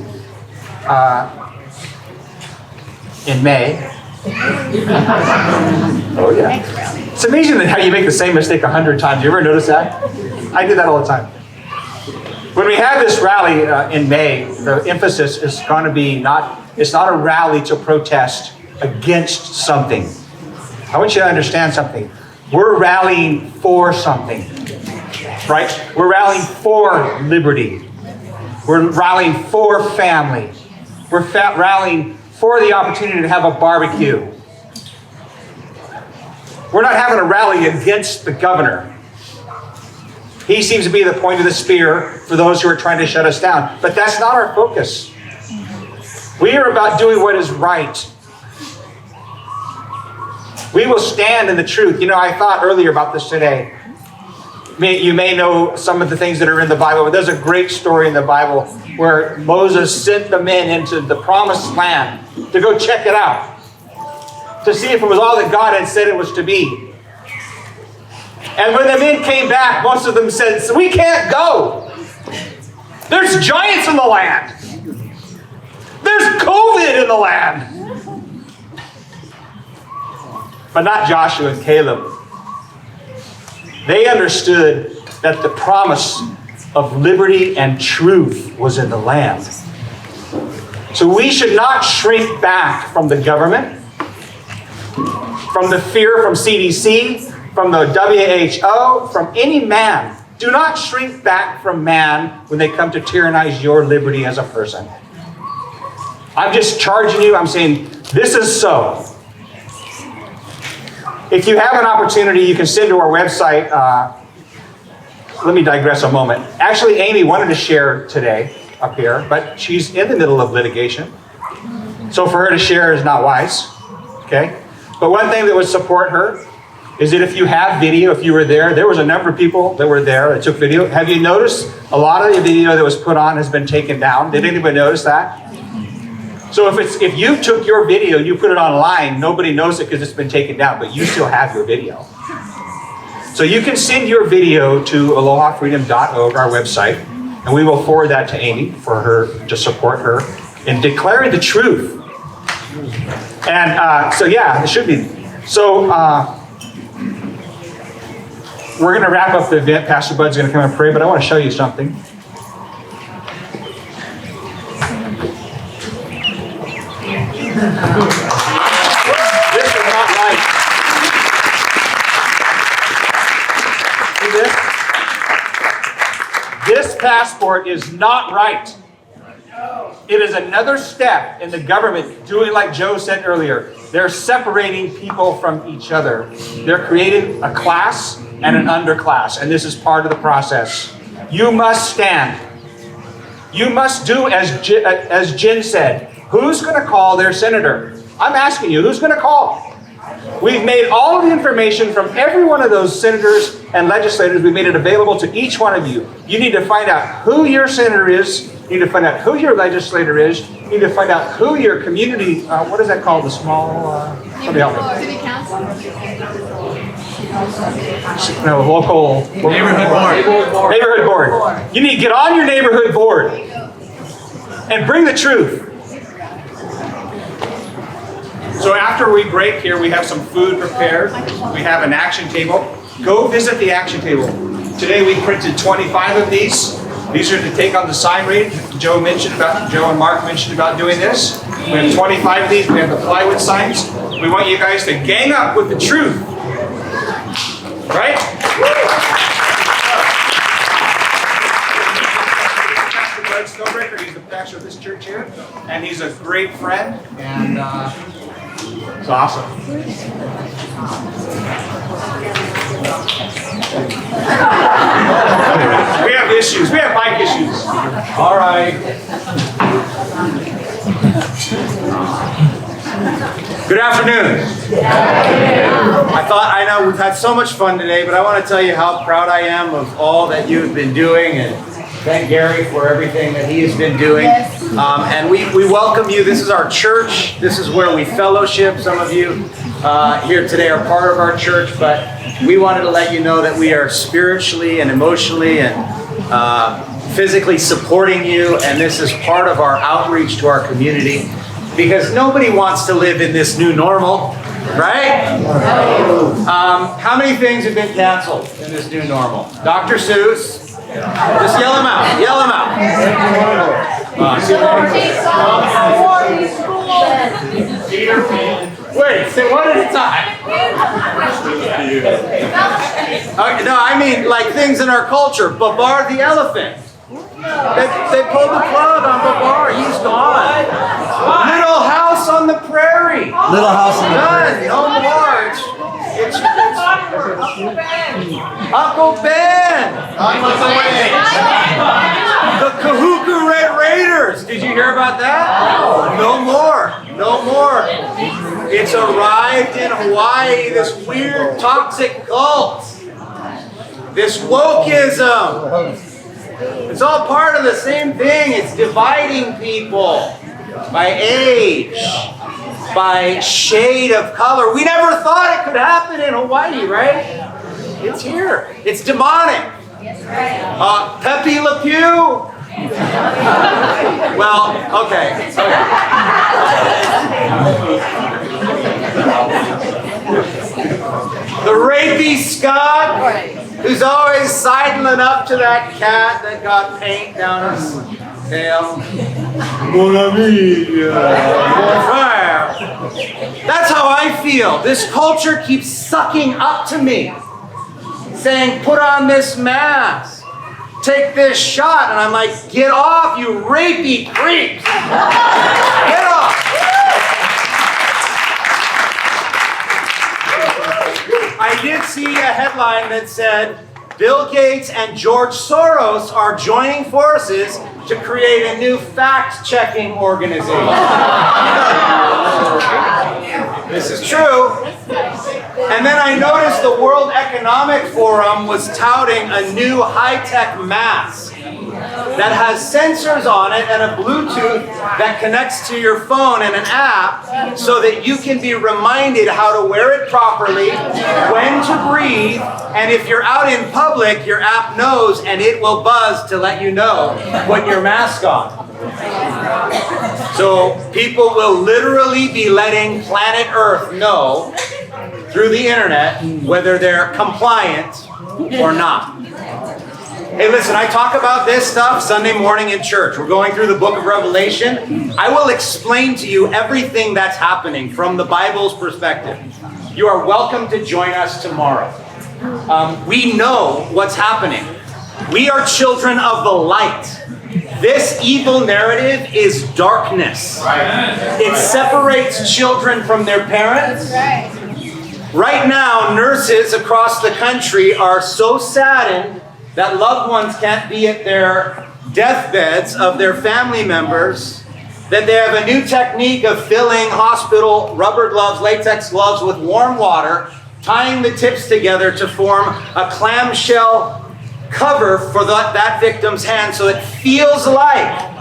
in May. Oh yeah. It's amazing how you make the same mistake 100 times. You ever notice that? I do that all the time. When we have this rally in May, the emphasis is going to be it's not a rally to protest against something. I want you to understand something. We're rallying for something, right? We're rallying for liberty. We're rallying for family. We're rallying for the opportunity to have a barbecue. We're not having a rally against the governor. He seems to be the point of the spear for those who are trying to shut us down. But that's not our focus. We are about doing what is right. We will stand in the truth. You know, I thought earlier about this today. You may know some of the things that are in the Bible, but there's a great story in the Bible where Moses sent the men into the promised land to go check it out, to see if it was all that God had said it was to be. And when the men came back, most of them said, "We can't go. There's giants in the land. There's COVID in the land." But not Joshua and Caleb. They understood that the promise of liberty and truth was in the land. So we should not shrink back from the government, from the fear from CDC, from the WHO, from any man. Do not shrink back from man when they come to tyrannize your liberty as a person. I'm just charging you. I'm saying this is so. If you have an opportunity, you can send to our website. Let me digress a moment. Actually, Amy wanted to share today up here, but she's in the middle of litigation. So for her to share is not wise, okay? But one thing that would support her is that if you have video, if you were there was a number of people that were there that took video. Have you noticed a lot of the video that was put on has been taken down? Did anybody notice that? So if you took your video, you put it online, nobody knows it because it's been taken down, but you still have your video. So you can send your video to alohafreedom.org, our website, and we will forward that to Amy for her to support her in declaring the truth. And so yeah, it should be. So we're going to wrap up the event. Pastor Bud's going to come and pray, but I want to show you something. This is not right. See this? This passport is not right. It is another step in the government doing like Joe said earlier. They're separating people from each other. They're creating a class and an underclass, and this is part of the process. You must stand. You must do as Jen said. Who's going to call their senator? I'm asking you, who's going to call? We've made all of the information from every one of those senators and legislators, we made it available to each one of you. You need to find out who your senator is. You need to find out who your legislator is. You need to find out who your community, what is that called? The small, somebody help me. City council? No, local. Neighborhood board. Neighborhood board. You need to get on your neighborhood board and bring the truth. So after we break here, we have some food prepared. We have an action table. Go visit the action table. Today we printed 25 of these. These are to take on the sign read. Joe and Mark mentioned about doing this. We have 25 of these. We have the plywood signs. We want you guys to gang up with the truth. Right? Pastor Bud Snowbreaker, he's the pastor of this church here. And he's a great friend. And it's awesome. We have issues. We have mic issues. All right. Good afternoon. I know we've had so much fun today, but I want to tell you how proud I am of all that you've been doing, and thank Gary for everything that he has been doing. And we welcome you. This is our church. This is where we fellowship. Some of you here today are part of our church, but we wanted to let you know that we are spiritually and emotionally and physically supporting you, and this is part of our outreach to our community, because nobody wants to live in this new normal, right? How many things have been canceled in this new normal? Dr. Seuss. Just yell them out. Yell them out. Wait, say one at a time. No, I mean like things in our culture. Babar the elephant. They pulled the plug on Babar. He's gone. Little House on the Prairie. Little House on the Prairie. No more. It's Uncle Ben. The Kahuku Red Raiders. Did you hear about that? No more. No more. It's arrived in Hawaii, this weird toxic cult. This wokeism. It's all part of the same thing. It's dividing people by age, by shade of color. We never thought it could happen in Hawaii, right? It's here. It's demonic. Pepe Le Pew. Well, okay. The rapey Scott, who's always sidling up to that cat that got paint down his tail. Mon ami, mon frère. That's how I feel. This culture keeps sucking up to me, saying, put on this mask, take this shot, and I'm like, get off, you rapey creeps. Get off. I did see a headline that said, Bill Gates and George Soros are joining forces to create a new fact-checking organization. This is true. And then I noticed the World Economic Forum was touting a new high-tech mask that has sensors on it and a Bluetooth that connects to your phone and an app so that you can be reminded how to wear it properly, when to breathe, and if you're out in public, your app knows and it will buzz to let you know put your mask on. So people will literally be letting planet Earth know through the internet whether they're compliant or not. Hey, listen, I talk about this stuff Sunday morning in church. We're going through the book of Revelation. I will explain to you everything that's happening from the Bible's perspective. You are welcome to join us tomorrow. We know what's happening. We are children of the light. This evil narrative is darkness. It separates children from their parents. Right now, nurses across the country are so saddened that loved ones can't be at their deathbeds of their family members that they have a new technique of filling hospital rubber gloves, latex gloves with warm water, tying the tips together to form a clamshell cover for that victim's hand, so it feels like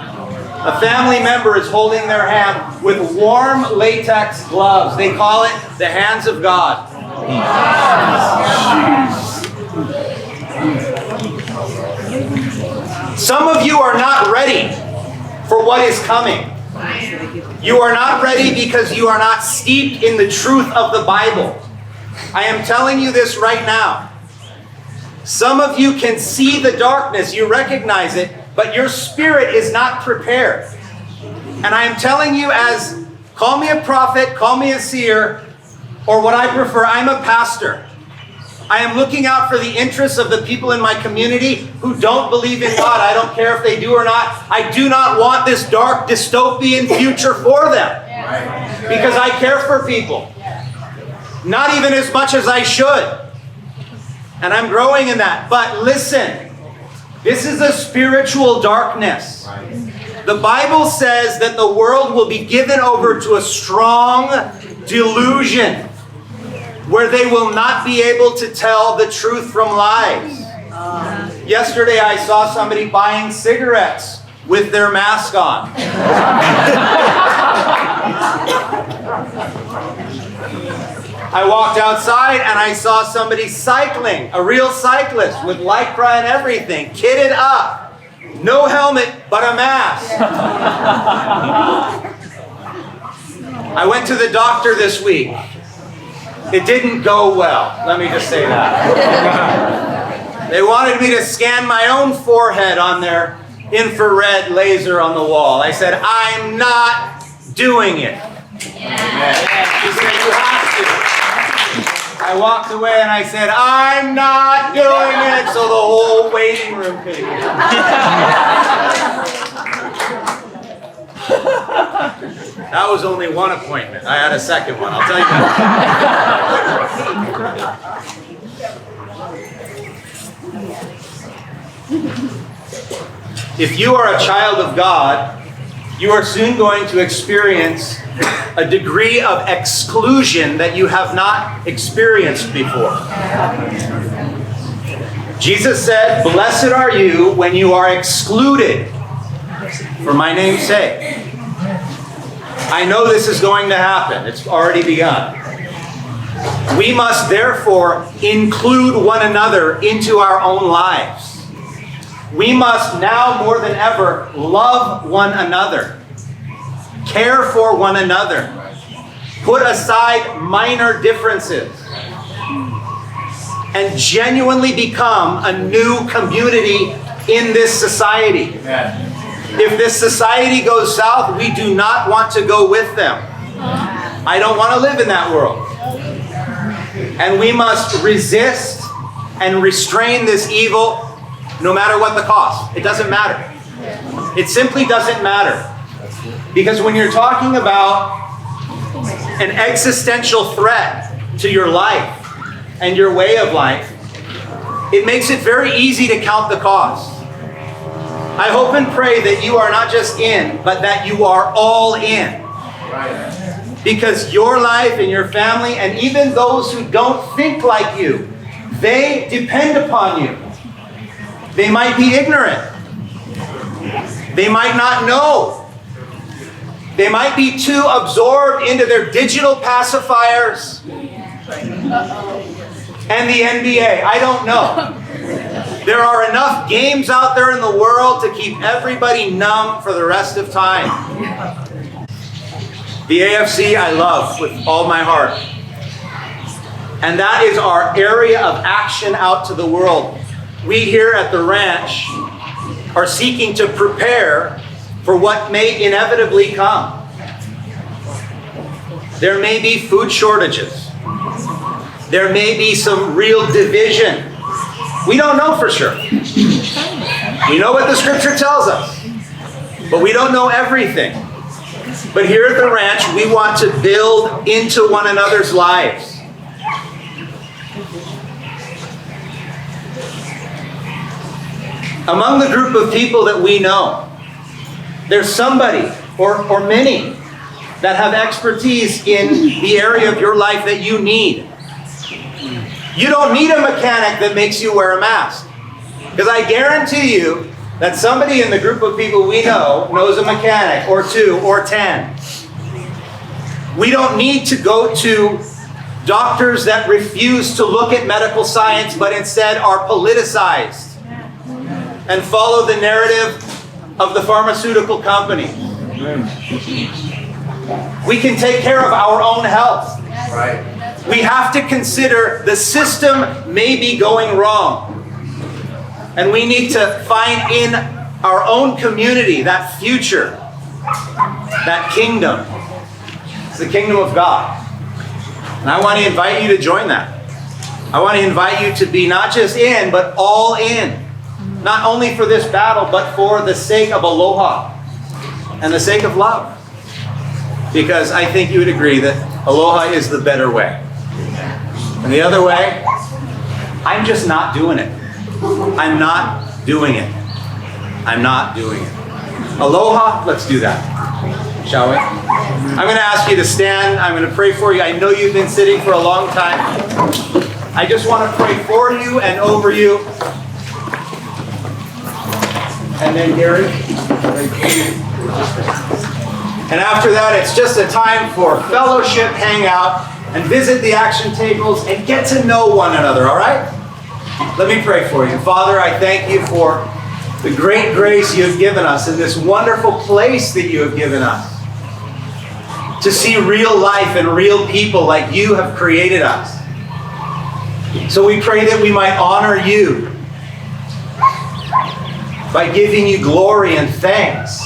a family member is holding their hand with warm latex gloves. They call it the hands of God. Some of you are not ready for what is coming. You are not ready because you are not steeped in the truth of the Bible. I am telling you this right now. Some of you can see the darkness, you recognize it, but your spirit is not prepared. And I am telling you, as, call me a prophet, call me a seer, or what I prefer, I'm a pastor. I am looking out for the interests of the people in my community who don't believe in God. I don't care if they do or not. I do not want this dark dystopian future for them. Because I care for people. Not even as much as I should. And I'm growing in that. But listen, this is a spiritual darkness. The Bible says that the world will be given over to a strong delusion where they will not be able to tell the truth from lies. Yesterday I saw somebody buying cigarettes with their mask on. I walked outside and I saw somebody cycling, a real cyclist with Lycra and everything, kitted up. No helmet, but a mask. I went to the doctor this week. It didn't go well, let me just say that. They wanted me to scan my own forehead on their infrared laser on the wall. I said, I'm not doing it. She said, you have to. I walked away and I said, I'm not doing it. So the whole waiting room came in. That was only one appointment. I had a second one, I'll tell you that. If you are a child of God, you are soon going to experience a degree of exclusion that you have not experienced before. Jesus said, blessed are you when you are excluded for my name's sake. I know this is going to happen. It's already begun. We must therefore include one another into our own lives. We must now more than ever love one another, care for one another, put aside minor differences, and genuinely become a new community in this society. If this society goes south, we do not want to go with them. I don't want to live in that world. And we must resist and restrain this evil no matter what the cost. It doesn't matter. It simply doesn't matter. Because when you're talking about an existential threat to your life and your way of life, it makes it very easy to count the cost. I hope and pray that you are not just in, but that you are all in. Because your life and your family, and even those who don't think like you, they depend upon you. They might be ignorant. They might not know. They might be too absorbed into their digital pacifiers and the NBA. I don't know. There are enough games out there in the world to keep everybody numb for the rest of time. The AFC I love with all my heart. And that is our area of action out to the world. We here at the ranch are seeking to prepare for what may inevitably come. There may be food shortages. There may be some real division. We don't know for sure. We know what the scripture tells us, but we don't know everything. But here at the ranch, we want to build into one another's lives. Among the group of people that we know, there's somebody or many that have expertise in the area of your life that you need. You don't need a mechanic that makes you wear a mask. Because I guarantee you that somebody in the group of people we know knows a mechanic, or 2, or 10. We don't need to go to doctors that refuse to look at medical science, but instead are politicized and follow the narrative of the pharmaceutical company. We can take care of our own health. We have to consider the system may be going wrong. And we need to find in our own community that future, that kingdom. It's the kingdom of God. And I want to invite you to join that. I want to invite you to be not just in, but all in. Not only for this battle, but for the sake of Aloha and the sake of love. Because I think you would agree that Aloha is the better way. And the other way, I'm just not doing it. I'm not doing it. I'm not doing it. Aloha, let's do that. Shall we? I'm going to ask you to stand. I'm going to pray for you. I know you've been sitting for a long time. I just want to pray for you and over you. And then Gary. And after that, it's just a time for fellowship, hang out, and visit the action tables and get to know one another, all right? Let me pray for you. Father, I thank you for the great grace you have given us in this wonderful place that you have given us to see real life and real people like you have created us. So we pray that we might honor you by giving you glory and thanks.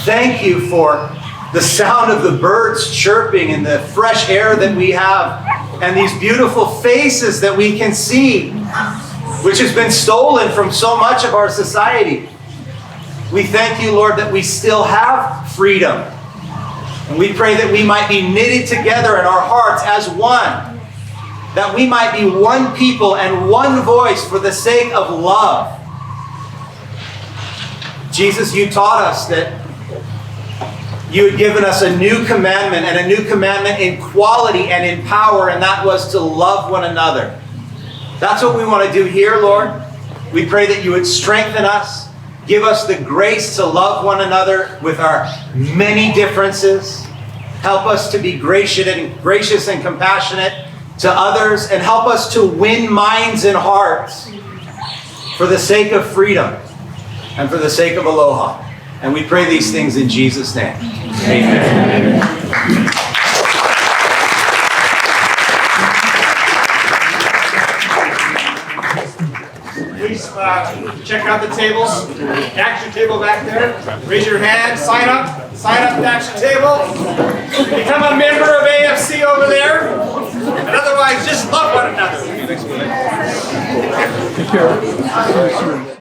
Thank you for the sound of the birds chirping and the fresh air that we have and these beautiful faces that we can see, which has been stolen from so much of our society. We thank you, Lord, that we still have freedom. And we pray that we might be knitted together in our hearts as one, that we might be one people and one voice for the sake of love. Jesus, you taught us that you had given us a new commandment, and a new commandment in quality and in power, and that was to love one another. That's what we want to do here, Lord. We pray that you would strengthen us, give us the grace to love one another with our many differences. Help us to be gracious and compassionate to others, and help us to win minds and hearts for the sake of freedom and for the sake of Aloha. And we pray these things in Jesus' name. Amen. Please check out the tables. Action table back there. Raise your hand. Sign up. Sign up at the action table. Become a member of AFC over there. And otherwise, just love one another. Take care.